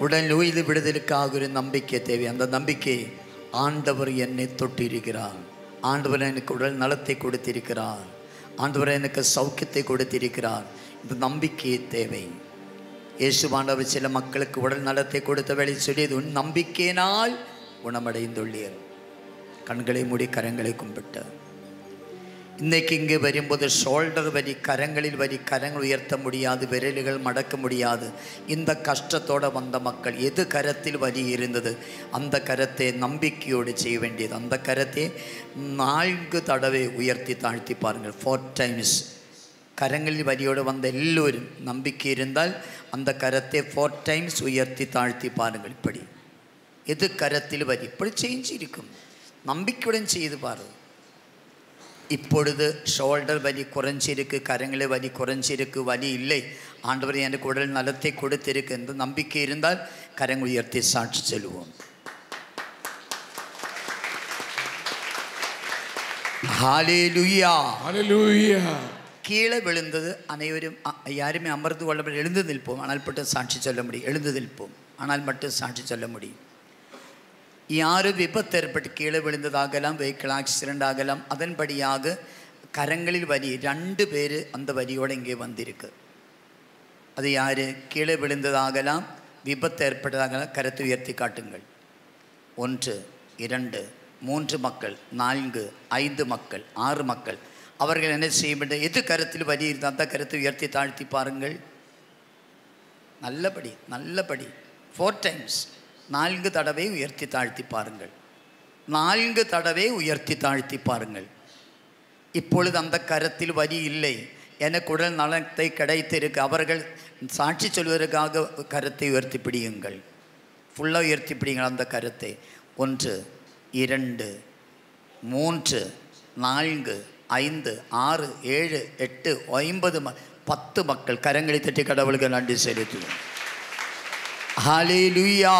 உடல் நோயில் விடுதலுக்காக ஒரு நம்பிக்கை தேவை. அந்த நம்பிக்கை ஆண்டவர் என்னை தொட்டிருக்கிறார். ஆண்டவர் எனக்கு உடல் நலத்தை கொடுத்திருக்கிறார். ஆண்டவர் எனக்கு சௌக்கியத்தை கொடுத்திருக்கிறார். இந்த நம்பிக்கை தேவை. இயேசுவானவர் சில மக்களுக்கு உடல் நலத்தை கொடுத்த வேளை சொல்லியது, உன் நம்பிக்கையினால் குணமடைந்துள்ளீர். கண்களை மூடி கரங்களை கும்பிட்டு இன்னைக்கு இங்கே வரும்போது ஷோல்டர் வலி, கரங்களில் வலி, கரங்கள் உயர்த்த முடியாது, விரல்கள் மடக்க முடியாது, இந்த கஷ்டத்தோடு வந்த மக்கள் எது கரத்தில் வலி இருந்தது அந்த கரத்தை நம்பிக்கையோடு செய்ய வேண்டியது. அந்த கரத்தை 4 தடவை உயர்த்தி தாழ்த்தி பாருங்கள். 4 times. கரங்களில் வலியோடு வந்த எல்லோரும் நம்பிக்கை இருந்தால் அந்த கரத்தை 4 times உயர்த்தி தாழ்த்தி பாருங்கள். இப்படி எது கரத்தில் வலி இப்படி சேஞ்ச் இருக்கும். நம்பிக்கையுடன் செய்து பாரு. இப்பொழுது ஷோல்டர் வலி குறைஞ்சிருக்கு, கரங்களை வலி குறைஞ்சிருக்கு, வலி இல்லை, ஆண்டவர் எனக்கு உடல் நலத்தை கொடுத்திருக்கு என்று நம்பிக்கை இருந்தால் கரங்கள் உயர்த்தி சாட்சி சொல்லுவோம். ஹல்லேலூயா Hallelujah. கீழே விழுந்தது அனைவரும் யாருமே அமர்ந்து கொள்ளப்பட எழுந்து நிற்போம். ஆனால் மட்டும் சாட்சி சொல்ல முடியும். எழுந்து நிற்போம். ஆனால் மட்டும் சாட்சி சொல்ல முடியும். யாரும் விபத்து ஏற்பட்டு கீழே விழுந்ததாகலாம், வெஹிக்கிள் ஆக்சிடெண்ட் ஆகலாம். அதன்படியாக கரங்களில் வலி 2 பேர் அந்த வலியோடு இங்கே வந்திருக்கு. அது யார்? கீழே விழுந்ததாகலாம், விபத்து ஏற்பட்டதாகலாம். கருத்து உயர்த்தி காட்டுங்கள். 1 2 3 மக்கள், 4 5 மக்கள், 6 மக்கள். அவர்கள் என்ன செய்ய வேண்டும்? எது கருத்தில் வலி இருந்தால் அந்த கருத்தை உயர்த்தி தாழ்த்தி பாருங்கள். நல்லபடி நல்லபடி 4 times 4 தடவை உயர்த்தி தாழ்த்தி பாருங்கள். 4 தடவை உயர்த்தி தாழ்த்தி பாருங்கள். இப்பொழுது அந்த கரத்தில் வலி இல்லை, எனக்கு உடல் நலத்தை கிடைத்திருக்கு. அவர்கள் சாட்சி சொல்வதற்காக கரத்தை உயர்த்தி பிடியுங்கள். ஃபுல்லாக உயர்த்தி பிடிங்கள் அந்த கரத்தை. 1 2 3 4 5 6 7 8 9 10 மக்கள் கரங்களை தட்டி கடவுளுக்கு நன்றி செலுத்துவோம். ஹல்லேலூயா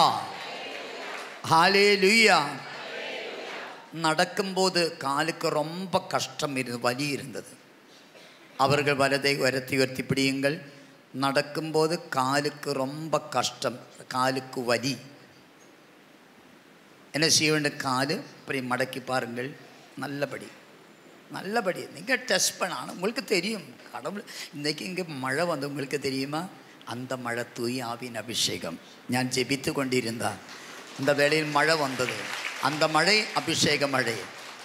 ஹல்லேலூயா. நடக்கும்போது காலுக்கு ரொம்ப கஷ்டம் இருந்தது, வலி இருந்தது. அவர்கள் வலதை உயர்த்தி பிடியுங்கள். நடக்கும்போது காலுக்கு ரொம்ப கஷ்டம், காலுக்கு வலி. என்ன செய்ய வேண்டும்? காலு இப்படி மடக்கி பாருங்கள். நல்லபடி நல்லபடி நீங்கள் டெஸ்ட் பண்ண உங்களுக்கு தெரியும். கடவுள் இன்றைக்கி இங்கே மழை வந்து உங்களுக்கு தெரியுமா? அந்த மழை தூய் ஆவின் அபிஷேகம். நான் ஜெபித்து கொண்டிருந்தேன், அந்த வேளையில் மழை வந்தது. அந்த மழை அபிஷேக மழை.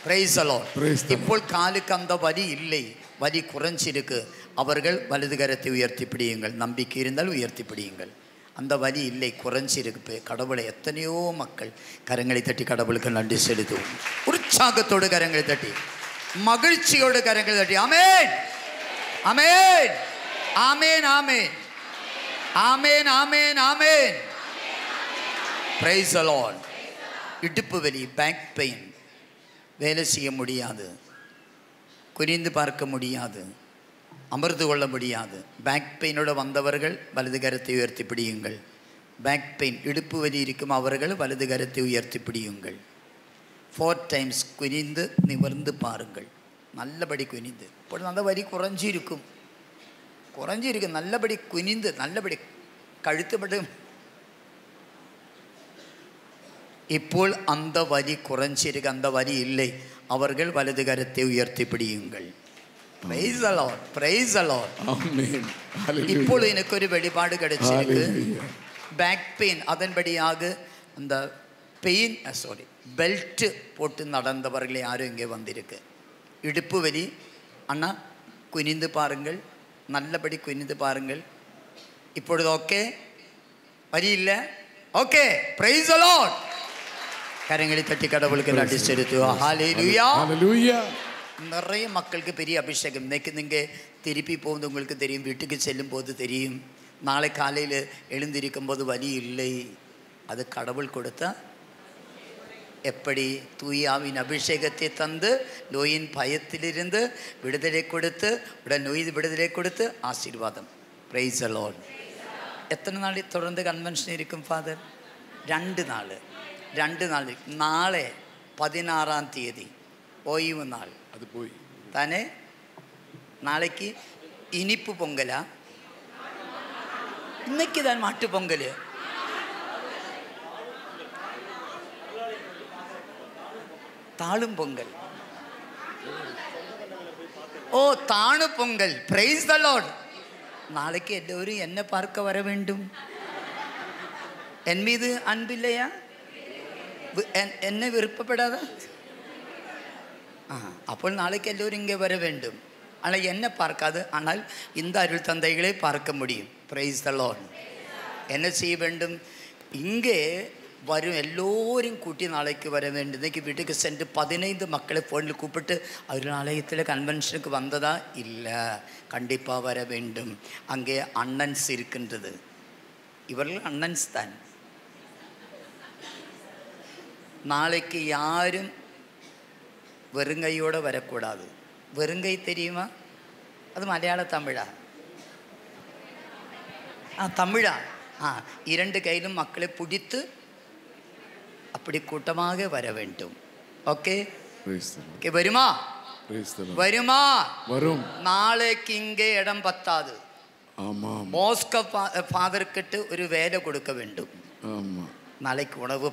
Price the Lord. இப்போ காலுக்கு அந்த வலி இல்லை, வலி குறைஞ்சிருக்கு. அவர்கள் வலது கரத்தை உயர்த்தி பிடியுங்கள். நம்பிக்கை இருந்தால் உயர்த்தி பிடியுங்கள். அந்த வலி இல்லை, குறைஞ்சிருக்கு. கடவுளை எத்தனையோ மக்கள் கரங்களை தட்டி கடவுளுக்கு நன்றி செலுத்துவோம். ஒரு உற்சாகத்தோடு கரங்களை தட்டி, மகிழ்ச்சியோடு கரங்களை தட்டி ஆமென் ஆமென் ஆமென் ஆமென் ஆமென் ஆமென் ஆமென். Price the Lord. இடுப்பு வலி, பேக் பெயின், வேலை செய்ய முடியாது, குனிந்து பார்க்க முடியாது, அமர்ந்து கொள்ள முடியாது. பேக் பெயினோடு வந்தவர்கள் வலது கரத்தை உயர்த்தி பிடியுங்கள். பேக் பெயின், இடுப்பு வலி இருக்கும் அவர்கள் வலது கரத்தை உயர்த்தி பிடியுங்கள். 4 times குனிந்து நிமிர்ந்து பாருங்கள். நல்லபடி குனிந்து. இப்பொழுது அந்த வலி குறைஞ்சிருக்கும், நல்லபடி குனிந்து, நல்லபடி கழுத்துப்பட்டு. ഇപ്പോൾ அந்த வலி குறைஞ்சிருக்கு, அந்த வலி இல்லை. அவர்கள் வலது கரத்தை உயர்த்தி பிடியுங்கள். Praise the Lord, praise the Lord. ஆமென். ഇപ്പോൾ എനിക്കൊരു വെളിപാട് கிடைச்சிருக்கு. பேக் பெயின், அதன்படியாக அந்த பெயின் பெல்ட் போட்டு நடந்தவர்கள் யாரும் இங்கே வந்திருக்கு. இடுப்பு வலி, அண்ணா குனிந்து பாருங்கள், நல்லபடி குனிந்து பாருங்கள். இப்பொழுது ஓகே, வலி இல்லை, ஓகே. Price the Lord. கரங்களை தட்டி கடவுளுக்கு நன்றி செலுத்துவோம். ஹல்லேலூயா ஹல்லேலூயா. நிறைய மக்களுக்கு பெரிய அபிஷேகம். இன்னைக்கு நீங்கள் திருப்பி போகுது உங்களுக்கு தெரியும், வீட்டுக்கு செல்லும் போது தெரியும். நாளை காலையில் எழுந்திருக்கும் போது வலி இல்லை, அது கடவுள் கொடுத்தா. எப்படி தூயாவின் அபிஷேகத்தை தந்து நோயின் பயத்திலிருந்து விடுதலை கொடுத்து, உடல் நோய் விடுதலை கொடுத்து ஆசீர்வாதம். Price the Lord. எத்தனை நாள் தொடர்ந்து கன்வென்ஷன் இருக்கும் ஃபாதர்? 2 நாள். നാളെ 16-ാം തീയതി ഓയ്വ് നാൾ. അത് പോയി താനെ നാളേക്ക് ഇനിപ്പ് പൊങ്കല, ഇന്നേക്ക് താൻ മാട്ടു പൊങ്കല്. താളും പൊങ്കൽ. ഓ താണു പൊങ്കൽ. Praise the Lord. നാളേക്ക് എല്ലാവരും എന്നെ പാർക്ക വര വേണ്ടും. എൻ மீது அன்பில்லையா? என்னை விருப்பப்படாத? அப்போ நாளைக்கு எல்லோரும் இங்கே வர வேண்டும். ஆனால் என்ன பார்க்காது, ஆனால் இந்த அருள் தந்தைகளை பார்க்க முடியும். Price the Lord. என்ன செய்ய வேண்டும்? இங்கே வரும் எல்லோரையும் கூட்டி நாளைக்கு வர வேண்டும். இன்றைக்கி வீட்டுக்கு சென்று 15 மக்களை ஃபோனில் கூப்பிட்டு அருளாலயத்தில் கன்வென்ஷனுக்கு வந்ததா? இல்லை, கண்டிப்பாக வர வேண்டும். அங்கே அண்ணன்ஸ் இருக்கின்றது. இவர்கள் அண்ணன்ஸ் தான். நாளைக்கு யாரும் வெறுங்கையோடு வரக்கூடாது. வெறுங்கை தெரியுமா? அது மலையாள தமிழா? தமிழா? 2 கையிலும் மக்களை பிடித்து அப்படி கூட்டமாக வர வேண்டும். Okay okay. வருமா? வருமா? வரும். நாளைக்கு இங்கே இடம் பத்தாது. ஆமாம். போஸ்கோ ஃபாதர்கிட்ட ஒரு வேலை கொடுக்க வேண்டும். ஆமாம். நாளைக்கு உணவு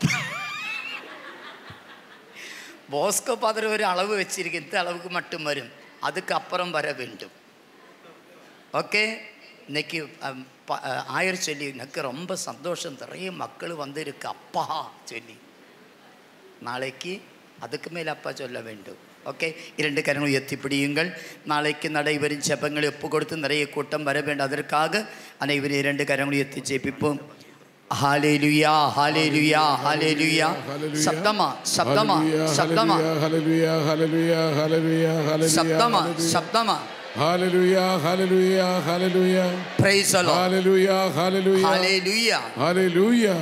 போஸ்கோ ஃபாதர் ஒரு அளவு வச்சிருக்கு, இந்த அளவுக்கு மட்டும் வரும், அதுக்கு அப்புறம் வர வேண்டும். ஓகே. இன்னைக்கு ஆயர் சொல்லி எனக்கு ரொம்ப சந்தோஷம், நிறைய மக்கள் வந்து இருக்கு அப்பா சொல்லி. நாளைக்கு அதுக்கு மேலே அப்பா சொல்ல வேண்டும். ஓகே. 2 கரங்களை உயர்த்தி பிடியுங்கள். நாளைக்கு நடைபெறும் ஜெபங்களை ஒப்பு கொடுத்து நிறைய கூட்டம் வர வேண்டும். அதற்காக அனைவரும் 2 கரங்களை உயர்த்தி ஜெபிப்போம். ஹல்லேலூயா ஹல்லேலூயா ஹல்லேலூயா. சப்தமா சப்தமா சப்தமா ஹல்லேலூயா ஹல்லேலூயா ஹல்லேலூயா ஹல்லேலூயா சப்தமா சப்தமா ஹல்லேலூயா ஹல்லேலூயா ஹல்லேலூயா. Praise the Lord. ஹல்லேலூயா ஹல்லேலூயா ஹல்லேலூயா ஹல்லேலூயா.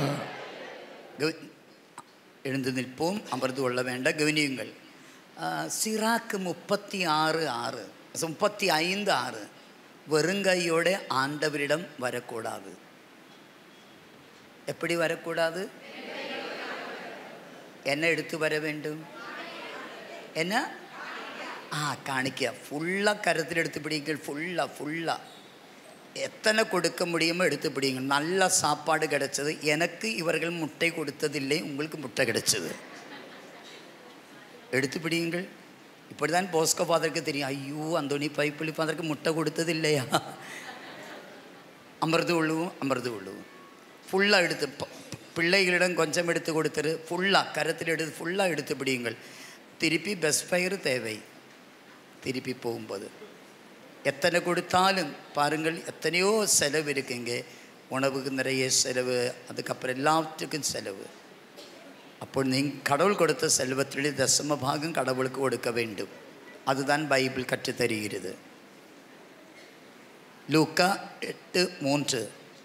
எழுந்து நிற்போம், அமர்ந்து கொள்ள வேண்டாம். கவனியுங்கள். சிராக்கு 36:6 35:6 வெறுங்கையோட ஆண்டவரிடம் வரக்கூடாது. எப்படி வரக்கூடாது? என்ன எடுத்து வர வேண்டும்? என்ன? காணிக்க. ஃபுல்லாக கருத்தில் எடுத்து பிடிங்கள். ஃபுல்லாக எத்தனை கொடுக்க முடியுமோ எடுத்து பிடிங்க. நல்ல சாப்பாடு கிடைச்சது. எனக்கு இவர்கள் முட்டை கொடுத்ததில்லை, உங்களுக்கு முட்டை கிடைச்சது. எடுத்து பிடியுங்கள். இப்படி தான் போஸ்கோ ஃபாதருக்கு தெரியும். ஐயோ அந்தோனி பைப்புளி ஃபாதருக்கு முட்டை கொடுத்தது இல்லையா? அமர்ந்து கொள்ளுவோம். ஃபுல்லாக எடுத்து பிள்ளைகளிடம் கொஞ்சம் எடுத்து கொடுத்துரு. ஃபுல்லாக கருத்தில் எடுத்து ஃபுல்லாக எடுத்து பிடியுங்கள். திருப்பி பெஸ்ட் ஃபயர் தேவை. திருப்பி போகும்போது எத்தனை கொடுத்தாலும் பாருங்கள், எத்தனையோ செலவு இருக்குங்க. உணவுக்கு நிறைய செலவு, அதுக்கப்புறம் எல்லாத்துக்கும் செலவு. അപ്പോൾ கடவுள் கொடுத்த செல்வத்திலே தசம பாகம் கடவுளுக்கு கொடுக்க வேண்டும். அதுதான் பைபிள் கற்றுத்தருகிறது. லூக்கா 8:3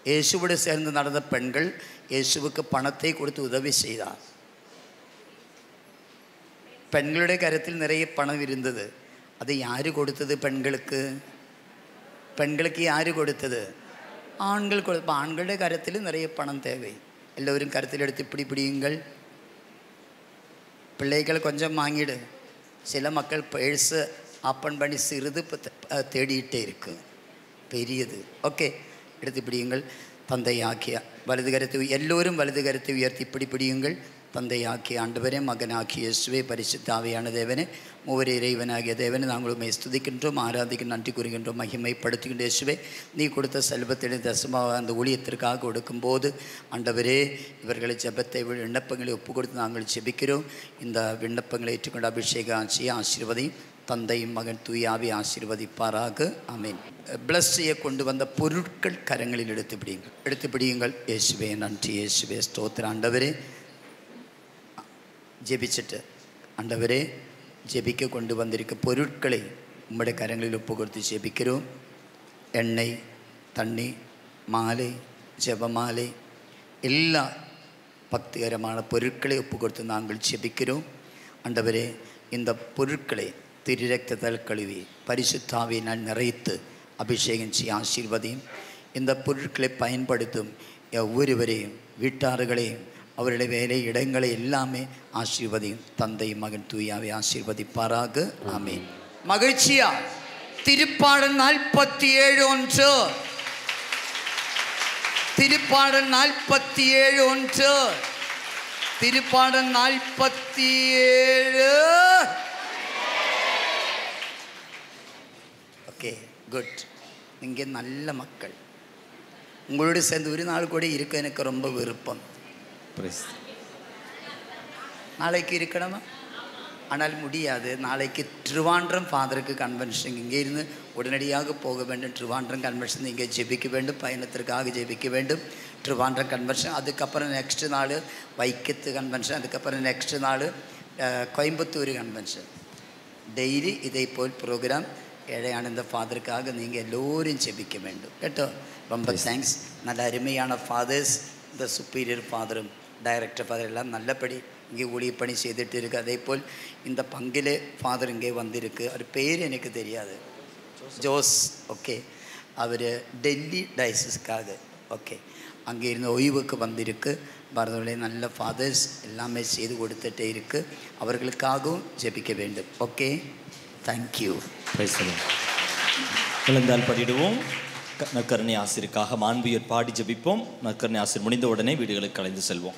இயேசுவோடு சேர்ந்து நடந்த பெண்கள் இயேசுவுக்கு பணத்தை கொடுத்து உதவி செய்தார். பெண்களுடைய கரத்தில் நிறைய பணம் இருந்தது. அது யார் கொடுத்தது? பெண்களுக்கு யார் கொடுத்தது? ஆண்கள் கொடுப்ப. ஆண்களுடைய கரத்தில் நிறைய பணம் தேவை. எல்லோரும் கருத்தில் எடுத்து இப்படி பிடியுங்கள். பிள்ளைகள் கொஞ்சம் வாங்கிடு. சில மக்கள் பேர்ஸை ஓப்பன் பண்ணி சிறிது தேடிட்டே இருக்கு, பெரியது. ஓகே, எடுத்து பிடியுங்கள். தந்தையாக்கிய வலது கரத்தை எல்லோரும் வலது கரத்தை உயர்த்தி இப்படி பிடியுங்கள். தந்தையாக்கிய ஆண்டவரே, மகனாகிய இயேசுவே, பரிசுத்த ஆவியான தேவனே, மூவரே இறைவனாகிய தேவனை நாங்கள் உம்மை ஸ்துதிக்கின்றோம், ஆராதிக்க நன்றி கூறுகின்றோம், மகிமைப்படுத்துகின்ற இயேசுவே. நீ கொடுத்த செல்வத்தினை தசமாக அந்த ஊழியத்திற்காக கொடுக்கும்போது ஆண்டவரே, இவர்களை ஜெபத்தை விண்ணப்பங்களை ஒப்பு கொடுத்து நாங்கள் ஜெபிக்கிறோம். இந்த விண்ணப்பங்களை ஏற்றுக்கொண்ட அபிஷேக ஆட்சியை ஆசீர்வதியும் தந்தை மகன் தூயாவி ஆசீர்வதிப்பாராக. ஆமீன். பிளஸ் செய்ய கொண்டு வந்த பொருட்கள் கரங்களில் எடுத்து பிடியுங்கள். இயேசுவே நன்றி, இயேசுவே ஸ்தோத்திரம். ஆண்டவரே, ஜெபிச்சுட்டு ஆண்டவரே, ஜெபிக்க கொண்டு வந்திருக்க பொருட்களை உம்முடைய கரங்களில் ஒப்பு கொடுத்து ஜெபிக்கிறோம். எண்ணெய், தண்ணி, மாலை, ஜெபமாலை, எல்லா பக்திகரமான பொருட்களை ஒப்பு கொடுத்து நாங்கள் ஜெபிக்கிறோம். ஆண்டவரே, இந்த பொருட்களை திருரக்தத்தால் கழுவி பரிசுத்த ஆவியினால் நிறைத்து அபிஷேகம் செய்ய ஆசீர்வதியும். இந்த பொருட்களை பயன்படுத்தும் ஒவ்வொருவரையும், வீட்டார்களையும், அவருடைய வேலை இடங்களை எல்லாமே ஆசீர்வதியும். தந்தை மகன் தூயாவை ஆசீர்வதிப்பாராக. ஆமென். மகிழ்ச்சியா திருப்பாடல் 47:1 திருப்பாடல் 47:1 திருப்பாடல் 47. Okay, good. நீங்கள் நல்ல மக்கள். உங்களோட சேர்ந்து ஒரு நாள் கூட இருக்க எனக்கு ரொம்ப விருப்பம். நாளைக்கு இருக்கணுமா? ஆனால் முடியாது. நாளைக்கு திருவாண்டம் ஃபாதருக்கு கன்வென்ஷன். இங்கே இருந்து உடனடியாக போக வேண்டும். திருவாண்டம் கன்வென்ஷன் இங்கே ஜெபிக்க வேண்டும், பயணத்திற்காக ஜெபிக்க வேண்டும். திருவாண்டம் கன்வென்ஷன், அதுக்கப்புறம் நெக்ஸ்ட்டு நாள் வைக்கத்து கன்வென்ஷன், அதுக்கப்புறம் நெக்ஸ்ட்டு நாள் கோயம்புத்தூர் கன்வென்ஷன். டெய்லி இதை போல் ப்ரோக்ராம். ஏழையானந்த ஃபாதருக்காக நீங்கள் எல்லோரும் ஜெபிக்க வேண்டும் கேட்டோ. ரொம்ப தேங்க்ஸ். நல்ல அருமையான ஃபாதர்ஸ். இந்த சுப்பீரியர் ஃபாதரும் டைரக்டர் ஃபாதர் எல்லாம் நல்லபடி இங்கே ஊழியப்பணி செய்துட்டு இருக்குது. அதே போல் இந்த பங்கிலே ஃபாதர் இங்கே வந்திருக்கு. அவர் பேர் எனக்கு தெரியாது, ஜோஸ். ஓகே, அவர் டெல்லி டயசிஸ்க்காக ஓகே அங்கே இருந்து ஓய்வுக்கு வந்திருக்கு. பாரதோட நல்ல ஃபாதர்ஸ் எல்லாமே செய்து கொடுத்துட்டே இருக்குது. அவர்களுக்காகவும் ஜெபிக்க வேண்டும். Okay, thank you. எழுந்தால் படிடுவோம். நற்கருணை ஆசிரியருக்காக மாண்புயர் பாடி ஜெபிப்போம். நற்கருணை ஆசிரியர் முடிந்த உடனே வீடுகளுக்கு கலைந்து செல்வோம்.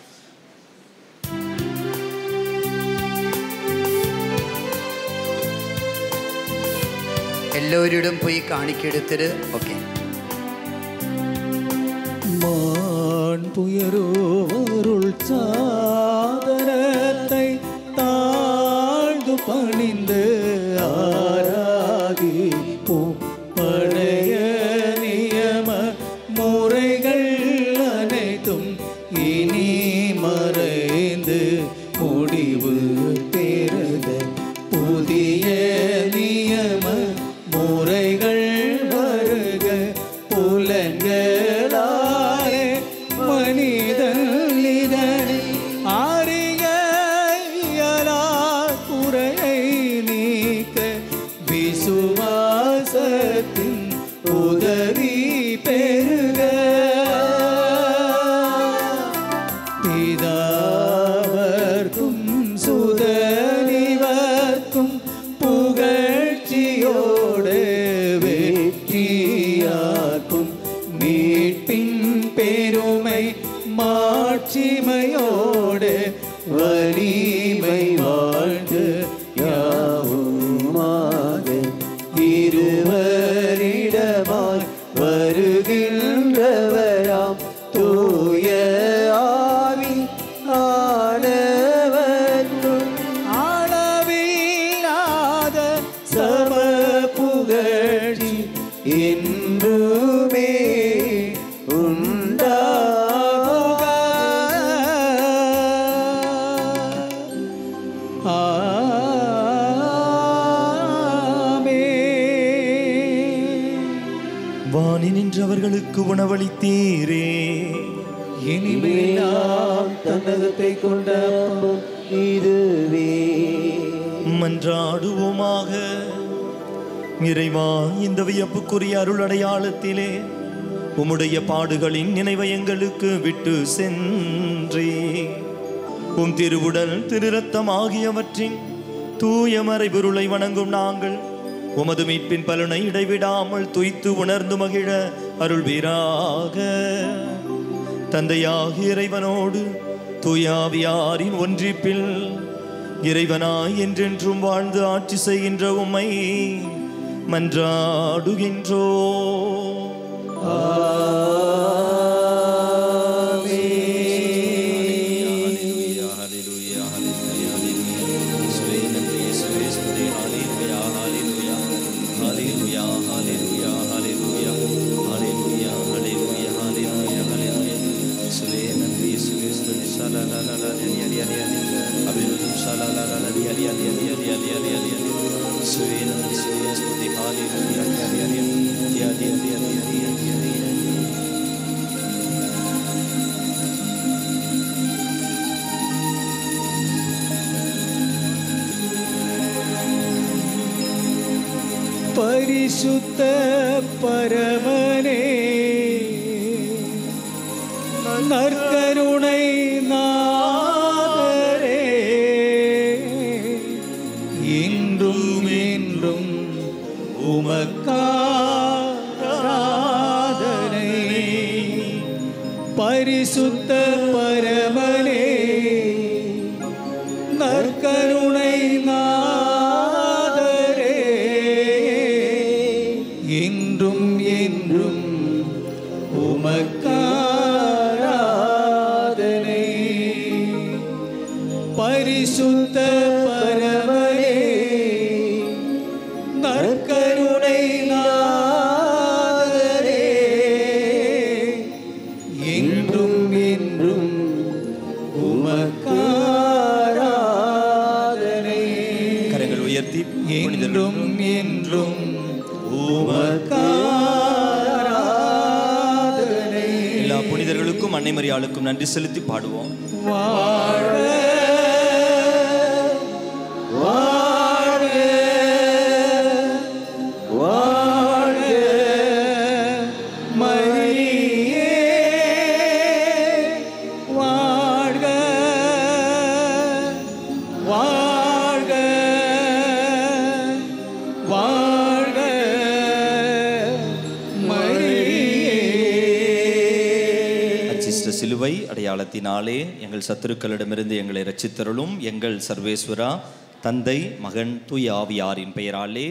எல்லோரிடம் போய் காணிக்கை எடுத்துரு. ஓகே. மாண்புயரோருள் சாதனத்தை தாழ்ந்து பணிந்து ஆராதிப்போம். பழைய நியம முறைகள் அனைத்தும் இனி மறைந்து முடிவு பெறுக. புதிய நியம முறைகள் வருக. புலன்களாலே மனிதன் இதனை அறிய இயலா குறையை நீக்க விசுவாசத்தின் உதவி பெறுக. பிதாவர்க்கும் சுதனிவர்க்கும் புகழ்ச்சியோடு வெற்றியாக்கும் மீட்பின் பெருமை மாட்சிமையோடு வலிமை வாழ்ந்து யாவுமாக இருவரிடமாய் வருகின்றவராம் தூய ஆவி ஆனவர்க்கும் அளவில்லாத சம புகழ்ச்சி என்றுமே உண்டாகுக. வானி நின்றவர்களுக்கு உணவளித்தீரே. இனிமேலாம் தன்னகத்தை கொண்ட அப்பம் இதுவே. மன்றாடுவோமாக. இறைவா, இந்த வியப்புக்குரிய அருள் அடையாளத்திலே உம்முடைய பாடுகளின் நினைவை எங்களுக்கு விட்டு சென்றே. உம் திருவுடல் திருரத்தம் ஆகியவற்றின் தூய மறைபொருளை வணங்கும் நாங்கள் உமது மீட்பின் பலனை இடைவிடாமல் துய்த்து உணர்ந்து மகிழ அருள்வீராக. தந்தையாகிய இறைவனோடு தூயாவியாரின் ஒன்றிப்பில் இறைவனாய் என்றென்றும் வாழ்ந்து ஆட்சி செய்கின்ற உம்மை மன்றாடுகின்றோ. பரிசுத்த பரமனே, நற்கருணை நாதரே, இன்றும் என்றும் உமக்காராதனை. பரிசுத்த பரமனே, நற்கருணை நாதரே, இன்றும் என்றும் உமக்காராதனை. பரிசுத்த பரமனே, நற்கருணை நாதரே, இன்றும் என்றும் உமக்காராதனை. கரங்கள் உயர்த்தி என்றும் என்றும் எல்லா புனிதர்களுக்கும் அன்னை மரியாளுக்கும் நன்றி செலுத்தி பாடுவோம். வாழ வாழ வாழ மரியே, வாழ்க வாழ்க வாழ்க அச்சிஷ்ட சிலுவை அடையாளத்தினாலே எங்கள் சத்துருக்களிடமிருந்து எங்களை ரட்சித்தருளும். எங்கள் சர்வேஸ்வரா, தந்தை, மகன், தூய ஆவியாரின் பெயராலே